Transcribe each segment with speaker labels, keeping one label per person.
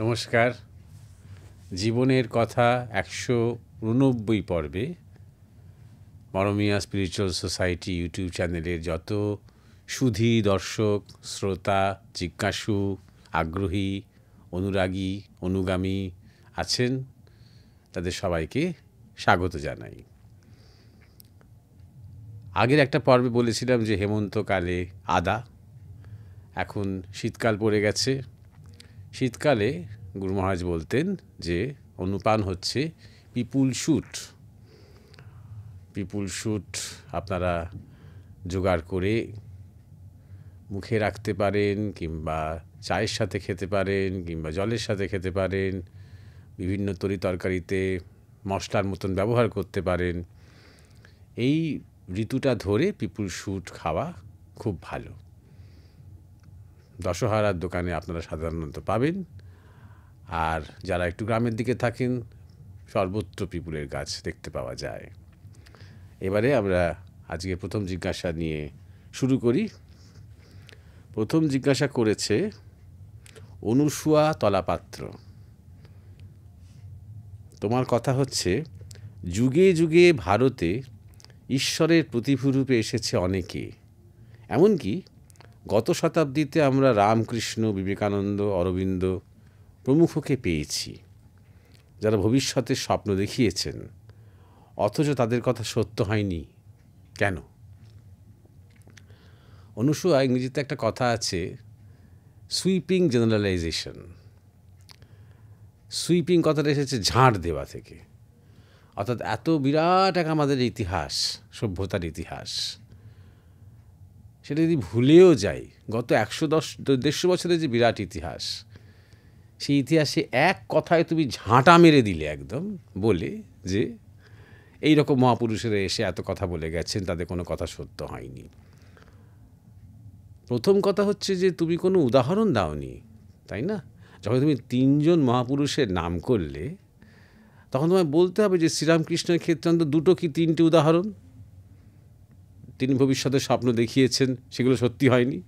Speaker 1: নমস্কার। জীবনের কথা ১৮৯ পর্বে মরমিয়া স্পিরিচুয়াল সোসাইটি ইউটিউব চ্যানেলের যত সুধী দর্শক, শ্রোতা, জিজ্ঞাসু, আগ্রহী, অনুরাগী, অনুগামী আছেন, তাদের সবাইকে স্বাগত জানাই। আগের একটা পর্বে বলেছিলাম যে হেমন্তকালে আদা, এখন শীতকাল পড়ে গেছে। শীতকালে গুরু মহারাজ বলতেন যে অনুপান হচ্ছে পিপুল শুট। পিপুল শুট আপনারা জোগাড় করে মুখে রাখতে পারেন, কিংবা চায়ের সাথে খেতে পারেন, কিংবা জলের সাথে খেতে পারেন, বিভিন্ন তরি তরকারিতে মশলার মতন ব্যবহার করতে পারেন। এই ঋতুটা ধরে পিপুল শুট খাওয়া খুব ভালো। দশহারার দোকানে আপনারা সাধারণত পাবেন, আর যারা একটু গ্রামের দিকে থাকেন সর্বত্র পিপুলের গাছ দেখতে পাওয়া যায়। এবারে আমরা আজকে প্রথম জিজ্ঞাসা নিয়ে শুরু করি। প্রথম জিজ্ঞাসা করেছে অনুসুয়া তলাপাত্র। তোমার কথা হচ্ছে, যুগে যুগে ভারতে ঈশ্বরের প্রতিভূরূপে এসেছে অনেকে, এমনকি গত শতাব্দীতে আমরা রামকৃষ্ণ, বিবেকানন্দ, অরবিন্দ প্রমুখকে পেয়েছি, যারা ভবিষ্যতের স্বপ্ন দেখিয়েছেন, অথচ তাদের কথা সত্য হয়নি কেন? অনুসুয়া, ইংরেজিতে একটা কথা আছে, সুইপিং জেনারেলাইজেশন। সুইপিং কথাটা এসেছে ঝাড় দেওয়া থেকে। অর্থাৎ এত বিরাট এক আমাদের ইতিহাস, সভ্যতার ইতিহাস, সেটা যদি ভুলেও যাই, গত 110 বছরের যে বিরাট ইতিহাস, সেই ইতিহাসে এক কথায় তুমি ঝাঁটা মেরে দিলে একদম, বলে যে এই রকম মহাপুরুষেরা এসে এত কথা বলে গেছেন, তাদের কোনো কথা সত্য হয়নি। প্রথম কথা হচ্ছে যে তুমি কোনো উদাহরণ দাওনি, তাই না? যখন তুমি 3জন মহাপুরুষের নাম করলে, তখন তোমায় বলতে হবে যে শ্রীরামকৃষ্ণের ক্ষেত্রে অন্তত 2টো কি 3টে উদাহরণ তিনি ভবিষ্যতের স্বপ্ন দেখিয়েছেন, সেগুলো সত্যি হয়নি।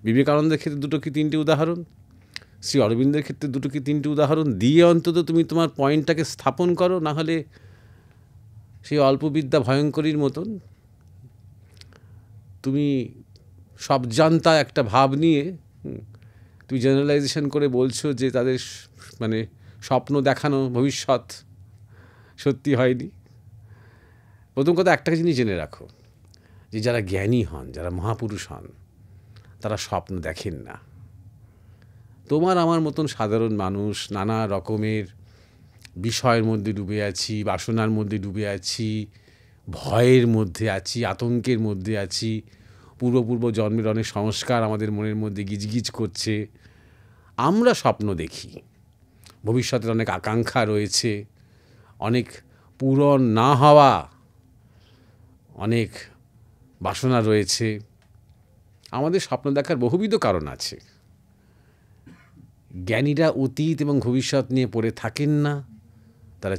Speaker 1: বিবেকানন্দের ক্ষেত্রে 2টো কি 3টে উদাহরণ, শ্রী অরবিন্দের ক্ষেত্রে 2টো কি 3টে উদাহরণ দিয়ে অন্তত তুমি তোমার পয়েন্টটাকে স্থাপন করো। না হলে সেই অল্পবিদ্যা ভয়ঙ্করীর মতন তুমি সব জানতা একটা ভাব নিয়ে তুমি জেনারেলাইজেশন করে বলছো যে তাদের মানে স্বপ্ন দেখানো ভবিষ্যৎ সত্যি হয়নি। প্রথম কথা একটা জিনিস জেনে রাখো, যে যারা জ্ঞানী হন, যারা মহাপুরুষ হন, তারা স্বপ্ন দেখেন না। তোমার আমার মতন সাধারণ মানুষ নানা রকমের বিষয়ের মধ্যে ডুবে আছি, বাসনার মধ্যে ডুবে আছি, ভয়ের মধ্যে আছি, আতঙ্কের মধ্যে আছি, পূর্ব জন্মের অনেক সংস্কার আমাদের মনের মধ্যে গিজগিজ করছে। আমরা স্বপ্ন দেখি, ভবিষ্যতের অনেক আকাঙ্ক্ষা রয়েছে, অনেক পূরণ না হওয়া অনেক বাসনা রয়েছে। আমাদের স্বপ্ন দেখার বহুবিধ কারণ আছে। জ্ঞানীরা অতীত এবং ভবিষ্যৎ নিয়ে পড়ে থাকেন না, তারা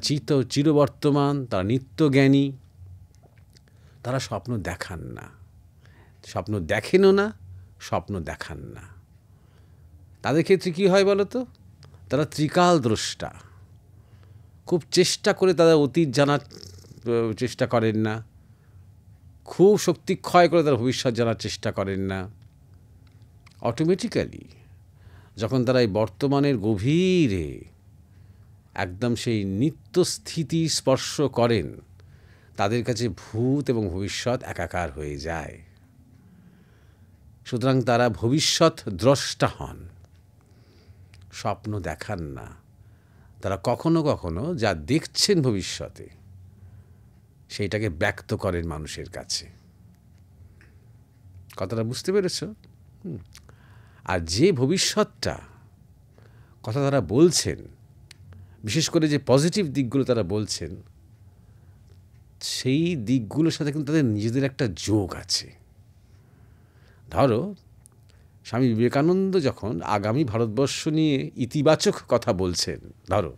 Speaker 1: চিরবর্তমান, তারা নিত্য জ্ঞানী, তারা স্বপ্ন দেখান না, স্বপ্ন দেখেনও না, স্বপ্ন দেখান না। তাদের ক্ষেত্রে কী হয় বলো তো? তারা ত্রিকাল দ্রষ্টা। খুব চেষ্টা করে তারা অতীত জানার চেষ্টা করেন না, খুব শক্তি ক্ষয় করে তারা ভবিষ্যৎ জানার চেষ্টা করেন না। অটোমেটিক্যালি যখন তারা এই বর্তমানের গভীরে একদম সেই নিত্য স্থিতি স্পর্শ করেন, তাদের কাছে ভূত এবং ভবিষ্যৎ একাকার হয়ে যায়। সুতরাং তারা ভবিষ্যৎ দ্রষ্টা হন, স্বপ্ন দেখান না। তারা কখনো কখনো যা দেখছেন ভবিষ্যতে, সেইটাকে ব্যক্ত করেন মানুষের কাছে। কথাটা বুঝতে পেরেছ? আর যে ভবিষ্যৎটা কথা তারা বলছেন, বিশেষ করে যে পজিটিভ দিকগুলো তারা বলছেন, সেই দিকগুলোর সাথে কিন্তু তাদের নিজেদের একটা যোগ আছে। ধরো, স্বামী বিবেকানন্দ যখন আগামী ভারতবর্ষ নিয়ে ইতিবাচক কথা বলছেন, ধরো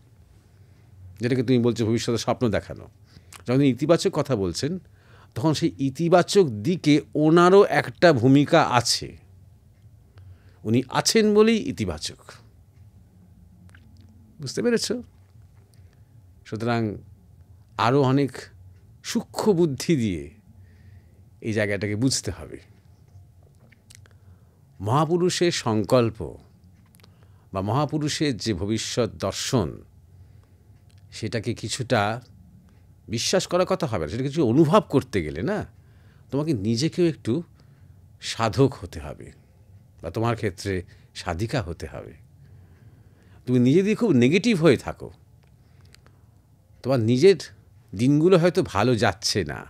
Speaker 1: যেটাকে তুমি বলছো ভবিষ্যতের স্বপ্ন দেখানো, যখন ইতিবাচক কথা বলছেন, তখন সেই ইতিবাচক দিকে ওনারও একটা ভূমিকা আছে। উনি আছেন বলেই ইতিবাচক। বুঝতে পেরেছ? সুতরাং আরও অনেক সূক্ষ্ম বুদ্ধি দিয়ে এই জায়গাটাকে বুঝতে হবে। মহাপুরুষের সংকল্প বা মহাপুরুষের যে ভবিষ্যৎ দর্শন, সেটাকে কিছুটা বিশ্বাস করার কথা হবে না, সেটা কিছু অনুভব করতে গেলে না তোমাকে নিজেকেও একটু সাধক হতে হবে, বা তোমার ক্ষেত্রে সাধিকা হতে হবে। তুমি নিজে দিয়ে খুব নেগেটিভ হয়ে থাকো, তোমার নিজের দিনগুলো হয়তো ভালো যাচ্ছে না,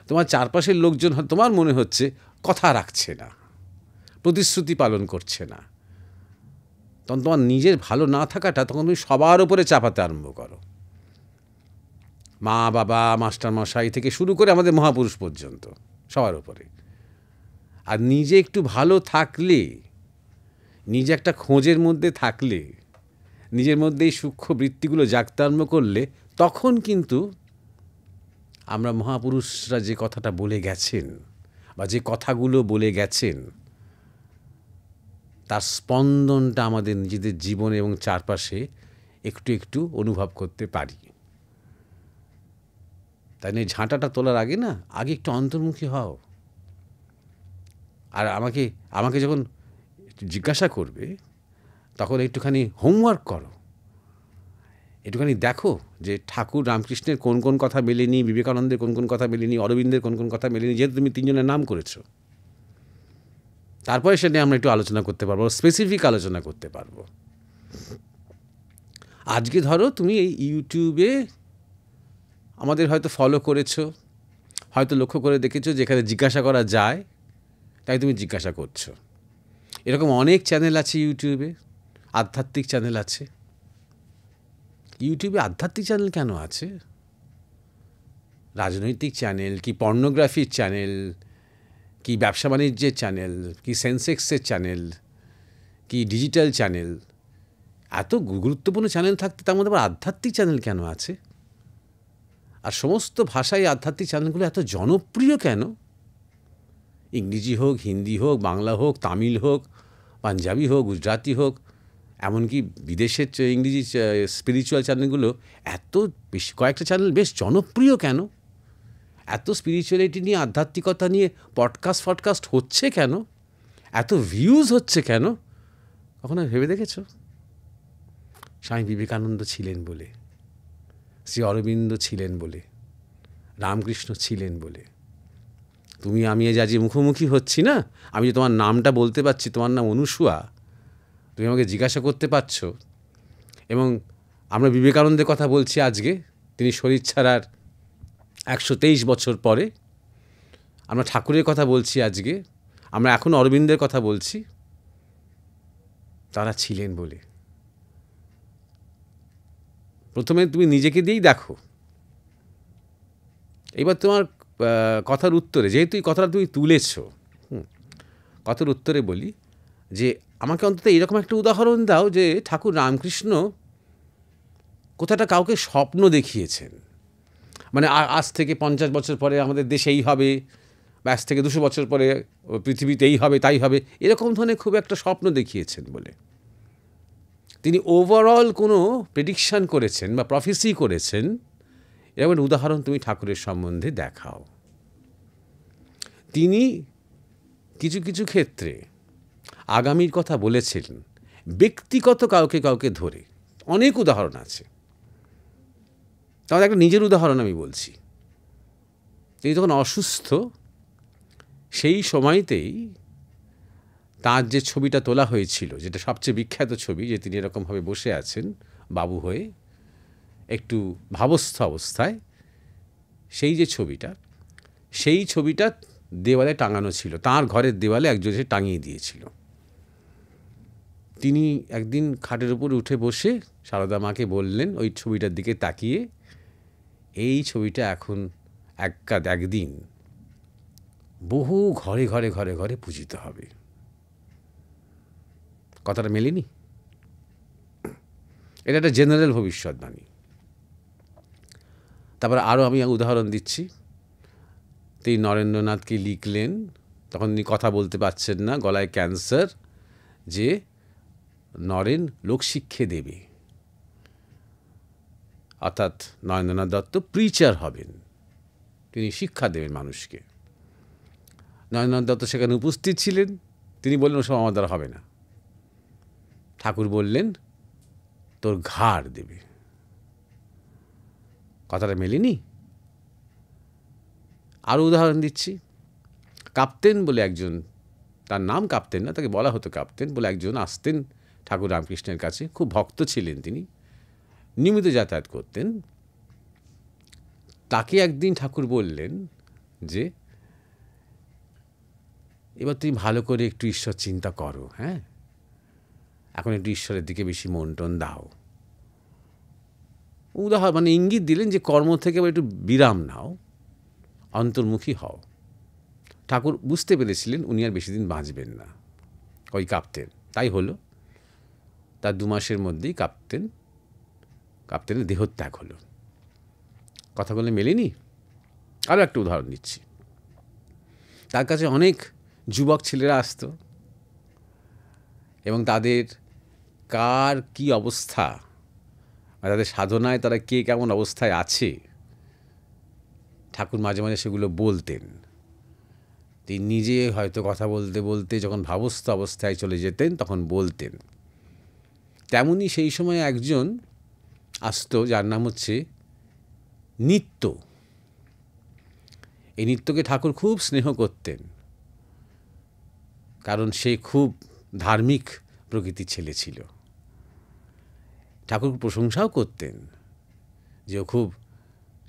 Speaker 1: তোমার চারপাশের লোকজন তোমার মনে হচ্ছে কথা রাখছে না, প্রতিশ্রুতি পালন করছে না, তখন তোমার নিজের ভালো না থাকাটা তখন তুমি সবার উপরে চাপাতে আরম্ভ করো, মা বাবা মাস্টার মশাই থেকে শুরু করে আমাদের মহাপুরুষ পর্যন্ত সবার উপরে। আর নিজে একটু ভালো থাকলে, নিজে একটা খোঁজের মধ্যে থাকলে, নিজের মধ্যে এই সূক্ষ্ম বৃত্তিগুলো জাগতে আরম্ভ করলে, তখন কিন্তু আমরা মহাপুরুষরা যে কথাটা বলে গেছেন বা যে কথাগুলো বলে গেছেন তার স্পন্দনটা আমাদের নিজেদের জীবনে এবং চারপাশে একটু একটু অনুভব করতে পারি। তাই নিয়ে ঝাঁটাটা তোলার আগে না, আগে একটু অন্তর্মুখী হও। আর আমাকে যখন জিজ্ঞাসা করবে তখন একটুখানি হোমওয়ার্ক করো, একটুখানি দেখো যে ঠাকুর রামকৃষ্ণের কোন কোন কথা মেলেনি, বিবেকানন্দের কোন কোন কথা মেলেনি, অরবিন্দের কোন কোন কথা মেলেনি, যেহেতু তুমি তিনজনের নাম করেছো। তারপরে সেটা নিয়ে আমরা একটু আলোচনা করতে পারবো, স্পেসিফিক আলোচনা করতে পারবো। আজকে ধরো তুমি এই ইউটিউবে আমাদের হয়তো ফলো করেছো, হয়তো লক্ষ্য করে দেখেছো যেখানে জিজ্ঞাসা করা যায় তাই তুমি জিজ্ঞাসা করছো। এরকম অনেক চ্যানেল আছে ইউটিউবে, আধ্যাত্মিক চ্যানেল আছে। ইউটিউবে আধ্যাত্মিক চ্যানেল কেন আছে? রাজনৈতিক চ্যানেল কি, পর্নোগ্রাফির চ্যানেল কি, ব্যবসা বাণিজ্যের চ্যানেল কি, সেন্সেক্সের চ্যানেল কি, ডিজিটাল চ্যানেল, এত গুরুত্বপূর্ণ চ্যানেল থাকতে তার মধ্যে আবার আধ্যাত্মিক চ্যানেল কেন আছে? আর সমস্ত ভাষায় আধ্যাত্মিক চ্যানেলগুলো এত জনপ্রিয় কেন? ইংরেজি হোক, হিন্দি হোক, বাংলা হোক, তামিল হোক, পাঞ্জাবি হোক, গুজরাটি হোক, এমনকি বিদেশের ইংরেজি স্পিরিচুয়াল চ্যানেলগুলো এত বেশি, কয়েকটা চ্যানেল বেশ জনপ্রিয় কেন? এত স্পিরিচুয়ালিটি নিয়ে, আধ্যাত্মিকতা নিয়ে ফডকাস্ট হচ্ছে কেন? এত ভিউজ হচ্ছে কেন? কখনো ভেবে দেখেছো? স্বামী বিবেকানন্দ ছিলেন বলে, শ্রী অরবিন্দ ছিলেন বলে, রামকৃষ্ণ ছিলেন বলে তুমি আমি আজ যে মুখোমুখি হচ্ছি না, আমি যে তোমার নামটা বলতে পারছি, তোমার নাম অনুসুয়া, তুমি আমাকে জিজ্ঞাসা করতে পারছো, এবং আমরা বিবেকানন্দের কথা বলছি আজকে, তিনি শরীর ছাড়ার 123 বছর পরে। আমরা ঠাকুরের কথা বলছি আজকে, আমরা এখন অরবিন্দের কথা বলছি, তারা ছিলেন বলে। প্রথমে তুমি নিজেকে দিয়েই দেখো। এবার তোমার কথার উত্তরে, যেহেতু এই কথাটা তুমি তুলেছ, কথার উত্তরে বলি যে আমাকে অন্তত এরকম একটা উদাহরণ দাও যে ঠাকুর রামকৃষ্ণ কোথাটা কাউকে স্বপ্ন দেখিয়েছেন, মানে আজ থেকে 50 বছর পরে আমাদের দেশে এই হবে, বা আজ থেকে 200 বছর পরে পৃথিবীতে এই হবে তাই হবে, এরকম ধরনের খুব একটা স্বপ্ন দেখিয়েছেন বলে। তিনি ওভারঅল কোনো প্রেডিকশান করেছেন বা প্রফেসি করেছেন, এরকম একটা উদাহরণ তুমি ঠাকুরের সম্বন্ধে দেখাও। তিনি কিছু কিছু ক্ষেত্রে আগামীর কথা বলেছিলেন ব্যক্তিগত কাউকে ধরে, অনেক উদাহরণ আছে। তাহলে একটা নিজের উদাহরণ আমি বলছি। তিনি যখন অসুস্থ, সেই সময়তেই তার যে ছবিটা তোলা হয়েছিল, যেটা সবচেয়ে বিখ্যাত ছবি, যে তিনি এরকমভাবে বসে আছেন বাবু হয়ে একটু ভাবস্থ অবস্থায়, সেই যে ছবিটা, সেই ছবিটা দেওয়ালে টাঙানো ছিল, তাঁর ঘরের দেওয়ালে একজন এসে টাঙিয়ে দিয়েছিল। তিনি একদিন খাটের উপর উঠে বসে সারদা মাকে বললেন, ওই ছবিটার দিকে তাকিয়ে, এই ছবিটা এখন একদিন বহু ঘরে ঘরে ঘরে ঘরে পূজিত হবে। কথাটা মেলেনি? এটা একটা জেনারেল ভবিষ্যৎবাণী। তারপর আরও আমি উদাহরণ দিচ্ছি। তিনি নরেন্দ্রনাথকে লিখলেন, তখন তিনি কথা বলতে পারছেন না, গলায় ক্যান্সার, যে নরেন লোকশিক্ষে দেবে, অর্থাৎ নরেন্দ্রনাথ দত্ত প্রিচার হবেন, তিনি শিক্ষা দেবেন মানুষকে। নরেন্দ্রনাথ দত্ত সেখানে উপস্থিত ছিলেন। তিনি বললেন ওসব আমার দ্বারা হবে না। ঠাকুর বললেন তোর ঘাড় দেবে। কথাটা মেলেনি? আরও উদাহরণ দিচ্ছি। কাপ্তেন বলে একজন, তার নাম কাপ্তেন না, তাকে বলা হতো কাপ্তেন বলে একজন আসতেন ঠাকুর রামকৃষ্ণের কাছে, খুব ভক্ত ছিলেন তিনি, নিয়মিত যাতায়াত করতেন। তাকে একদিন ঠাকুর বললেন যে এবার তুমি ভালো করে একটু ঈশ্বর চিন্তা করো, হ্যাঁ, এখন একটু ঈশ্বরের দিকে বেশি মন টন দাও। উদাহরণ মানে ইঙ্গিত দিলেন যে কর্ম থেকে এবার একটু বিরাম নাও, অন্তর্মুখী হও। ঠাকুর বুঝতে পেরেছিলেন উনি আর বেশি দিন বাঁচবেন না, ওই কাপ্তেন। তাই হলো, তার 2 মাসের মধ্যেই কাপ্তেনের দেহত্যাগ হলো। কথাগুলো মেলেনি? আরও একটা উদাহরণ দিচ্ছি। তার কাছে অনেক যুবক ছেলেরা আসতো এবং তাদের কার কি অবস্থা, তাদের সাধনায় তারা কে কেমন অবস্থায় আছে, ঠাকুর মাঝে মাঝে সেগুলো বলতেন। তিনি নিজে হয়তো কথা বলতে বলতে যখন ভাবস্থ অবস্থায় চলে যেতেন তখন বলতেন। তেমনি সেই সময় একজন আসতো যার নাম হচ্ছে নিত্য। এই নিত্যকে ঠাকুর খুব স্নেহ করতেন, কারণ সে খুব ধার্মিক প্রকৃতির ছেলে ছিল। ঠাকুর প্রশংসাও করতেন যে ও খুব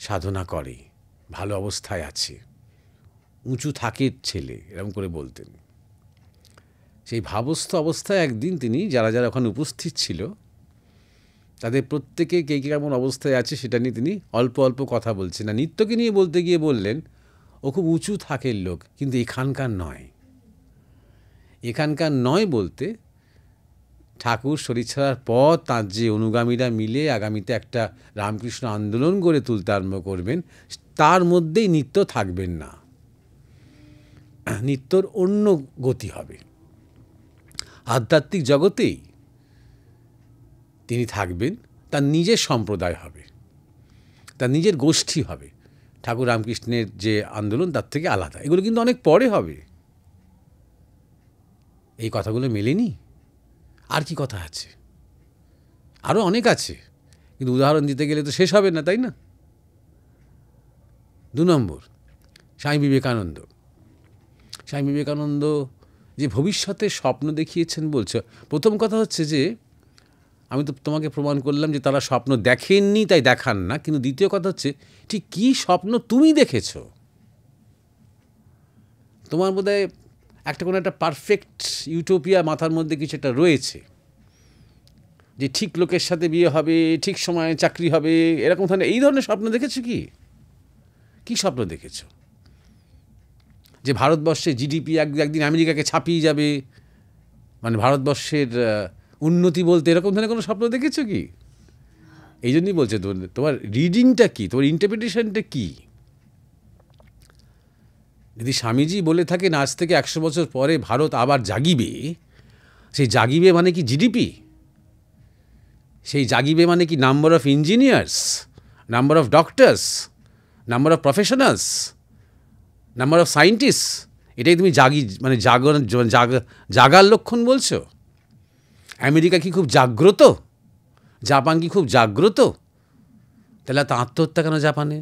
Speaker 1: সাধনা করে, ভালো অবস্থায় আছে, উঁচু থাকের ছেলে, এরকম করে বলতেন। সেই ভাবস্থ অবস্থায় একদিন তিনি যারা যারা ওখানে উপস্থিত ছিল তাদের প্রত্যেকে কে কেমন অবস্থায় আছে সেটা নিয়ে তিনি অল্প অল্প কথা বলছেন। না, নিত্যকে নিয়ে বলতে গিয়ে বললেন ও খুব উঁচু থাকের লোক, কিন্তু এখানকার নয়। এখানকার নয় বলতে ঠাকুর শরীর ছাড়ার পর তাঁর যে অনুগামীরা মিলে আগামীতে একটা রামকৃষ্ণ আন্দোলন গড়ে তুলতে আরম্ভ করবেন, তার মধ্যেই নিত্য থাকবেন না। নিত্যর অন্য গতি হবে, আধ্যাত্মিক জগতেই তিনি থাকবেন, তার নিজের সম্প্রদায় হবে, তার নিজের গোষ্ঠী হবে। ঠাকুর রামকৃষ্ণের যে আন্দোলন তার থেকে আলাদা। এগুলো কিন্তু অনেক পরে হবে। এই কথাগুলো মেলেনি? আর কি কথা আছে? আরও অনেক আছে, কিন্তু উদাহরণ দিতে গেলে তো শেষ হবে না, তাই না? 2 নম্বর, স্বামী বিবেকানন্দ। স্বামী বিবেকানন্দ যে ভবিষ্যতের স্বপ্ন দেখিয়েছেন বলছো, প্রথম কথা হচ্ছে যে আমি তো তোমাকে প্রমাণ করলাম যে তারা স্বপ্ন দেখেননি তাই দেখান না, কিন্তু দ্বিতীয় কথা হচ্ছে ঠিক কী স্বপ্ন তুমি দেখেছ। তোমার বোধহয় কোনো একটা পারফেক্ট ইউটোপিয়া মাথার মধ্যে কিছু একটা রয়েছে, যে ঠিক লোকের সাথে বিয়ে হবে, ঠিক সময়ে চাকরি হবে, এরকম ধরনের এই ধরনের স্বপ্ন দেখেছো কি? কী স্বপ্ন দেখেছ? যে ভারতবর্ষে জিডিপি একদিন আমেরিকাকে ছাপিয়ে যাবে, মানে ভারতবর্ষের উন্নতি বলতে এরকম ধরনের কোনো স্বপ্ন দেখেছো কি? এই জন্যই বলছে তোমার রিডিংটা কী, তোমার ইন্টারপ্রিটেশনটা কী? যদি স্বামীজি বলে থাকেন আজ থেকে 100 বছর পরে ভারত আবার জাগিবে, সেই জাগিবে মানে কি জিডিপি? সেই জাগিবে মানে কি number of engineers, number of doctors, number of professionals, number of scientist? এটাই তুমি মানে জাগার লক্ষণ বলছো? আমেরিকা কি খুব জাগ্রত? জাপান কি খুব জাগ্রত? তাহলে এত আত্মহত্যা কেন জাপানে?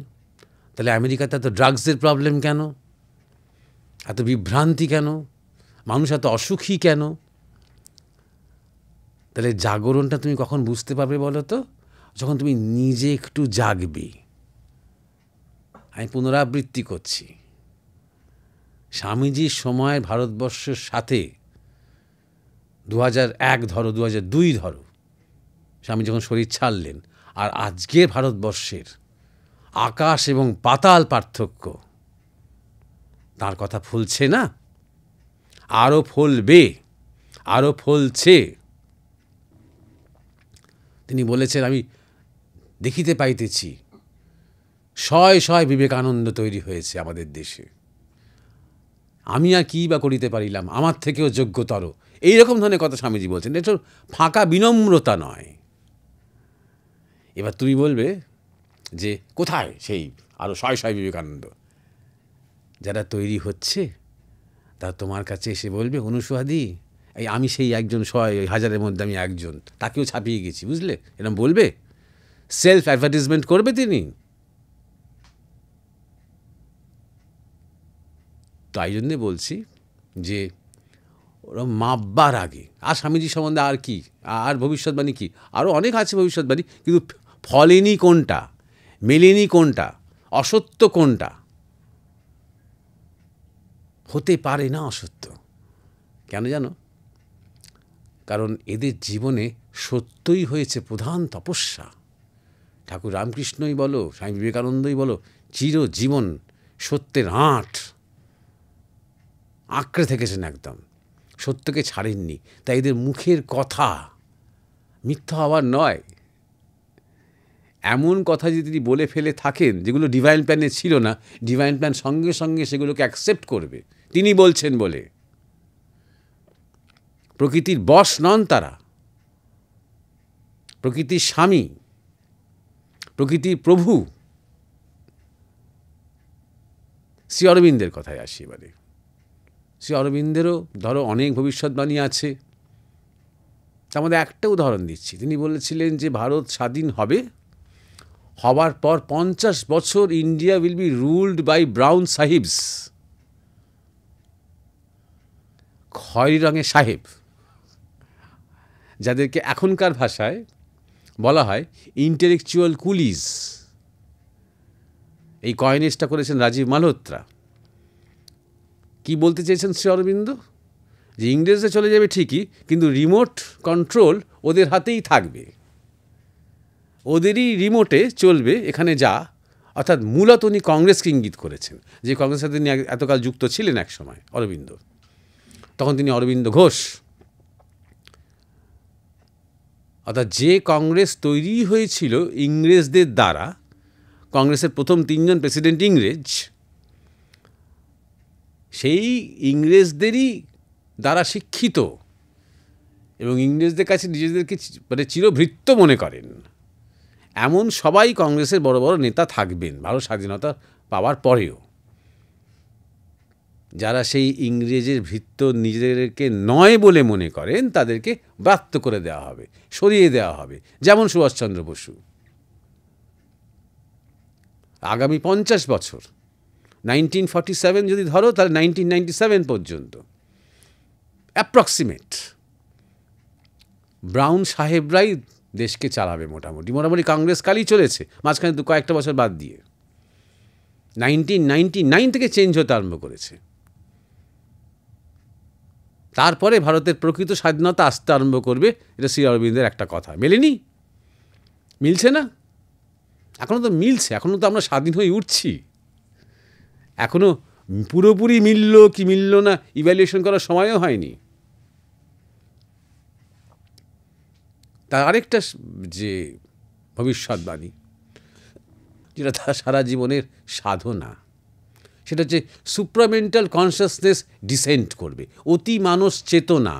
Speaker 1: তাহলে আমেরিকাতে এত ড্রাগসের প্রবলেম কেন? এত বিভ্রান্তি কেন? মানুষ এত অসুখী কেন? তাহলে জাগরণটা তুমি কখন বুঝতে পারবে বলো তো? যখন তুমি নিজে একটু জাগবে। আমি পুনরাবৃত্তি করছি, স্বামীজির সময় ভারতবর্ষের সাথে 2001 ধরো, 2002 ধরো, স্বামী যখন শরীর ছাড়লেন, আর আজকের ভারতবর্ষের আকাশ এবং পাতাল পার্থক্য। তার কথা ফলছে না? আরও ফলবে, আরও ফলছে। তিনি বলেছেন আমি দেখিতে পাইতেছি শয় শয় বিবেকানন্দ তৈরি হয়েছে আমাদের দেশে, আমি আর কী বা করিতে পারিলাম, আমার থেকেও যোগ্যতর। এইরকম ধরনের কথা স্বামীজি বলছেন। এটা ফাঁকা বিনম্রতা নয়। এবার তুমি বলবে যে কোথায় সেই আরও শয় বিবেকানন্দ। যারা তৈরি হচ্ছে তা তোমার কাছে এসে বলবে, অনুসুয়াদি এই আমি সেই একজন 1,000-এর মধ্যে আমি একজন, তাকেও ছাপিয়ে গেছি, বুঝলে, এরকম বলবে। সেলফ অ্যাডভার্টিজমেন্ট করবে তিনি। তাই জন্যে বলছি যে ওরা মাপবার আগে, আর স্বামীজি সম্বন্ধে আর কি, আর ভবিষ্যৎবাণী কি, আরও অনেক আছে ভবিষ্যৎবাণী, কিন্তু ফলেনি কোনটা, মেলেনি কোনটা, অসত্য কোনটা, হতে পারে না অসত্য। কেন জানো? কারণ এদের জীবনে সত্যই হয়েছে প্রধান তপস্যা। ঠাকুর রামকৃষ্ণই বলো, স্বামী বিবেকানন্দই বলো, চিরজীবন সত্যের আঁকড়ে থেকেছেন একদম, সত্যকে ছাড়েননি। তাই এদের মুখের কথা মিথ্যা হওয়ার নয়। এমন কথা যদি তিনি বলে ফেলে থাকেন যেগুলো ডিভাইন প্ল্যানে ছিল না, ডিভাইন প্ল্যান সঙ্গে সঙ্গে সেগুলোকে অ্যাকসেপ্ট করবে, তিনি বলছেন বলে। প্রকৃতির বশ নন তারা, প্রকৃতির স্বামী, প্রকৃতির প্রভু। শ্রী অরবিন্দের কথায় আসি এবারে। শ্রী অরবিন্দেরও ধরো অনেক ভবিষ্যৎবাণী আছে, তার মধ্যে একটা উদাহরণ দিচ্ছি। তিনি বলেছিলেন যে ভারত স্বাধীন হবার পর 50 বছর India will be ruled by brown sahibs, খয়েরি রঙের সাহেব, যাদেরকে এখনকার ভাষায় বলা হয় ইন্টেলেকচুয়াল কুলিজ। এই কয়েনেজটা করেছেন রাজীব মালহোত্রা। কি বলতে চেয়েছেন শ্রী অরবিন্দ? যে ইংরেজরা চলে যাবে ঠিকই, কিন্তু রিমোট কন্ট্রোল ওদের হাতেই থাকবে, ওদেরই রিমোটে চলবে এখানে যা। অর্থাৎ মূলত উনি কংগ্রেসকে ইঙ্গিত করেছেন, যে কংগ্রেসের সাথে তিনি এতকাল যুক্ত ছিলেন এক সময় অরবিন্দ। তখন তিনি অরবিন্দ ঘোষ। অর্থাৎ যে কংগ্রেস তৈরি হয়েছিল ইংরেজদের দ্বারা, কংগ্রেসের প্রথম 3 জন প্রেসিডেন্ট ইংরেজ, সেই ইংরেজদেরই দ্বারা শিক্ষিত এবং ইংরেজদের কাছে নিজেদেরকে মানে চিরভৃত্য মনে করেন এমন সবাই কংগ্রেসের বড় বড় নেতা থাকবেন ভারত স্বাধীনতা পাওয়ার পরেও। যারা সেই ইংরেজের ভৃত্য নিজেদেরকে নয় বলে মনে করেন, তাদেরকে ব্রাত্য করে দেওয়া হবে, সরিয়ে দেওয়া হবে, যেমন সুভাষচন্দ্র বসু। আগামী 50 বছর, 1947 যদি ধরো, তাহলে 1997 পর্যন্ত অ্যাপ্রক্সিমেট ব্রাউন সাহেবরাই দেশকে চালাবে। মোটামুটি কংগ্রেস কালই চলেছে, মাঝখানে তো কয়েকটা বছর বাদ দিয়ে 1999 থেকে চেঞ্জ হতে আরম্ভ করেছে। তারপরে ভারতের প্রকৃত স্বাধীনতা আসতে আরম্ভ করবে। এটা শ্রী অরবিন্দের একটা কথা। মেলেনি? মিলছে না? এখনও তো মিলছে, এখনও তো আমরা স্বাধীন হয়ে উঠছি। এখনও পুরোপুরি মিলল কি মিলল না ইভ্যালুয়েশন করার সময়ও হয়নি। তার আরেকটা যে ভবিষ্যৎবাণী, যেটা তার সারা জীবনের সাধনা, সেটা হচ্ছে সুপ্রামেন্টাল কনসিয়াসনেস ডিসেন্ট করবে, অতি মানস চেতনা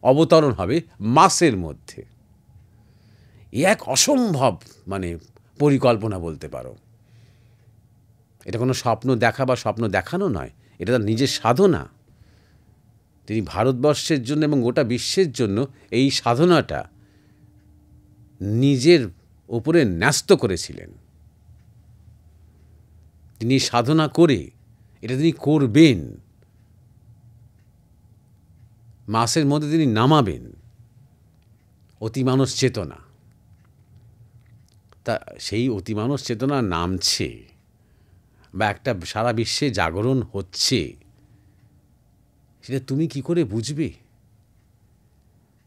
Speaker 1: অবতরণ হবে মাসের মধ্যে। এ এক অসম্ভব মানে পরিকল্পনা বলতে পারো। এটা কোনো স্বপ্ন দেখা বা স্বপ্ন দেখানো নয়, এটা তার নিজের সাধনা। তিনি ভারতবর্ষের জন্য এবং গোটা বিশ্বের জন্য এই সাধনাটা নিজের ওপরে ন্যস্ত করেছিলেন। তিনি সাধনা করে এটা তিনি করবেন, মাসের মধ্যে তিনি নামাবেন অতিমানস চেতনা। তা সেই অতিমানস চেতনা নামছে বা একটা সারা বিশ্বে জাগরণ হচ্ছে, সেটা তুমি কি করে বুঝবে?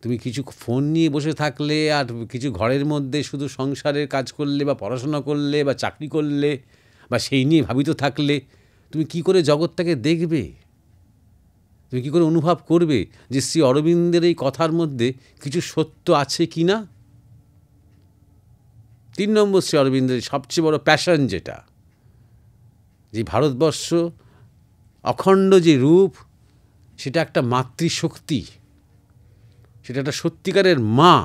Speaker 1: তুমি কিছু ফোন নিয়ে বসে থাকলে আর কিছু ঘরের মধ্যে শুধু সংসারের কাজ করলে বা পড়াশোনা করলে বা চাকরি করলে বা সেই নিয়ে ভাবিত থাকলে তুমি কি করে জগৎটাকে দেখবে? তুমি কি করে অনুভব করবে যে শ্রী অরবিন্দের এই কথার মধ্যে কিছু সত্য আছে কি না? 3 নম্বর, শ্রী অরবিন্দের সবচেয়ে বড় প্যাশন, যেটা যে ভারতবর্ষ অখণ্ড যে রূপ, সেটা একটা মাতৃশক্তি, সেটা একটা সত্যিকারের মা।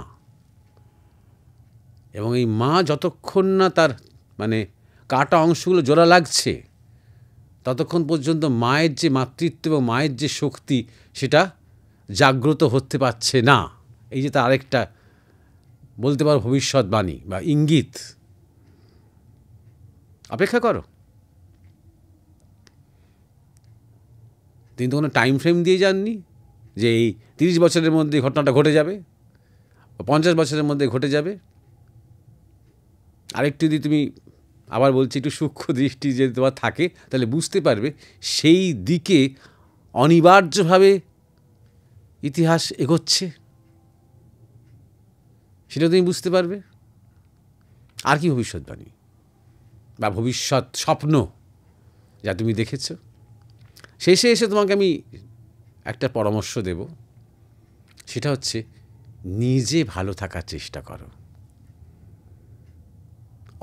Speaker 1: এবং এই মা যতক্ষণ না তার মানে কাটা অংশগুলো জোড়া লাগছে, ততক্ষণ পর্যন্ত মায়ের যে মাতৃত্ব এবং মায়ের যে শক্তি সেটা জাগ্রত হতে পারছে না। এই যে তার আরেকটা বলতে পারো ভবিষ্যৎবাণী বা ইঙ্গিত। অপেক্ষা করো। তিনি তো কোনো টাইম ফ্রেম দিয়ে যাননি যে এই 30 বছরের মধ্যে ঘটনাটা ঘটে যাবে, 50 বছরের মধ্যে ঘটে যাবে। আরেকটু যদি তুমি, আবার বলছি, একটু সূক্ষ্ম দৃষ্টি যদি তোমার থাকে তাহলে বুঝতে পারবে সেই দিকে অনিবার্যভাবে ইতিহাস এগোচ্ছে, সেটা তুমি বুঝতে পারবে। আর কি ভবিষ্যৎবাণী বা ভবিষ্যৎ স্বপ্ন যা তুমি দেখেছ? শেষে এসে তোমাকে আমি একটা পরামর্শ দেব, সেটা হচ্ছে নিজে ভালো থাকার চেষ্টা করো।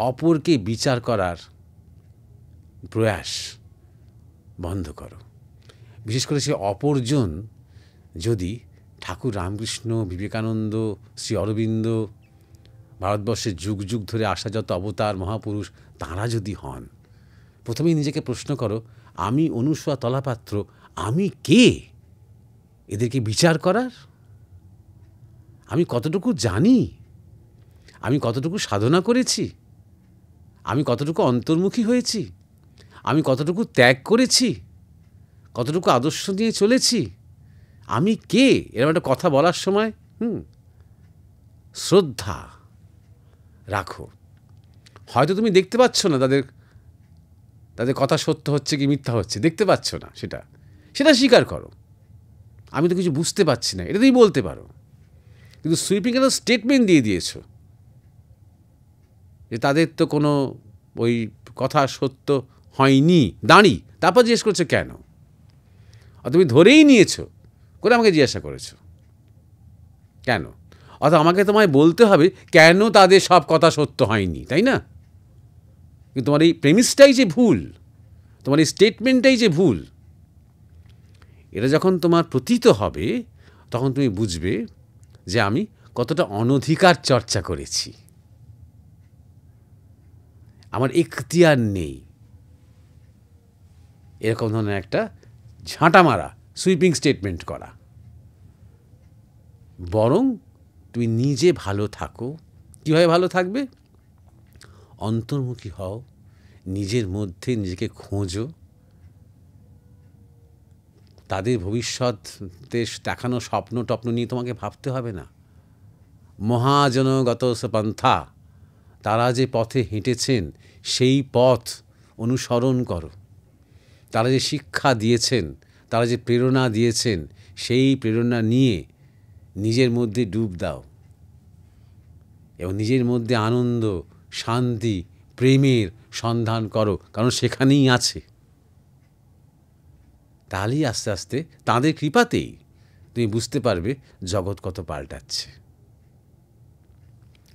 Speaker 1: অপরকে বিচার করার প্রয়াস বন্ধ করো। বিশেষ করে সে অপরজন যদি ঠাকুর রামকৃষ্ণ, বিবেকানন্দ, শ্রী অরবিন্দ, ভারতবর্ষের যুগ যুগ ধরে আসা যত অবতার মহাপুরুষ তাঁরা যদি হন, প্রথমেই নিজেকে প্রশ্ন করো, আমি অনুসূয়া তলাপাত্র, আমি কে এদেরকে বিচার করার? আমি কতটুকু জানি? আমি কতটুকু সাধনা করেছি? আমি কতটুকু অন্তর্মুখী হয়েছি? আমি কতটুকু ত্যাগ করেছি? কতটুকু আদর্শ নিয়ে চলেছি? আমি কে? এরকম একটা কথা বলার সময় শ্রদ্ধা রাখো। হয়তো তুমি দেখতে পাচ্ছ না তাদের কথা সত্য হচ্ছে কি মিথ্যা হচ্ছে, দেখতে পাচ্ছ না, সেটা স্বীকার করো। আমি তো কিছু বুঝতে পারছি না, এটা তুমি বলতে পারো। কিন্তু সুইপিং একটা স্টেটমেন্ট দিয়ে দিয়েছো যে তাদের তো কোনো ওই কথা সত্য হয়নি, দাঁড়ি। তারপর জিজ্ঞেস করছো কেন? তুমি ধরেই নিয়েছো করে আমাকে জিজ্ঞাসা করেছো কেন। অর্থাৎ আমাকে তোমায় বলতে হবে কেন তাদের সব কথা সত্য হয়নি, তাই না? কিন্তু তোমার এই প্রেমিসটাই যে ভুল, তোমার এই স্টেটমেন্টটাই যে ভুল, এটা যখন তোমার প্রতীত হবে তখন তুমি বুঝবে যে আমি কতটা অনধিকার চর্চা করেছি, আমার এখতিয়ার নেই, এরকম ধরনের একটা ঝাঁটা মারা সুইপিং স্টেটমেন্ট করা। বরং তুমি নিজে ভালো থাকো। কীভাবে ভালো থাকবে? অন্তর্মুখী হও, নিজের মধ্যে নিজেকে খোঁজো। তাদের ভবিষ্যতে দেখানো স্বপ্ন টপ্ন নিয়ে তোমাকে ভাবতে হবে না। মহাজনগত পন্থা, তারা যে পথে হেঁটেছেন সেই পথ অনুসরণ করো। তারা যে শিক্ষা দিয়েছেন, তারা যে প্রেরণা দিয়েছেন, সেই প্রেরণা নিয়ে নিজের মধ্যে ডুব দাও এবং নিজের মধ্যে আনন্দ, শান্তি, প্রেমের সন্ধান করো, কারণ সেখানেই আছে। তাহলেই আস্তে আস্তে তাঁদের কৃপাতেই তুমি বুঝতে পারবে জগৎ কত পাল্টাচ্ছে।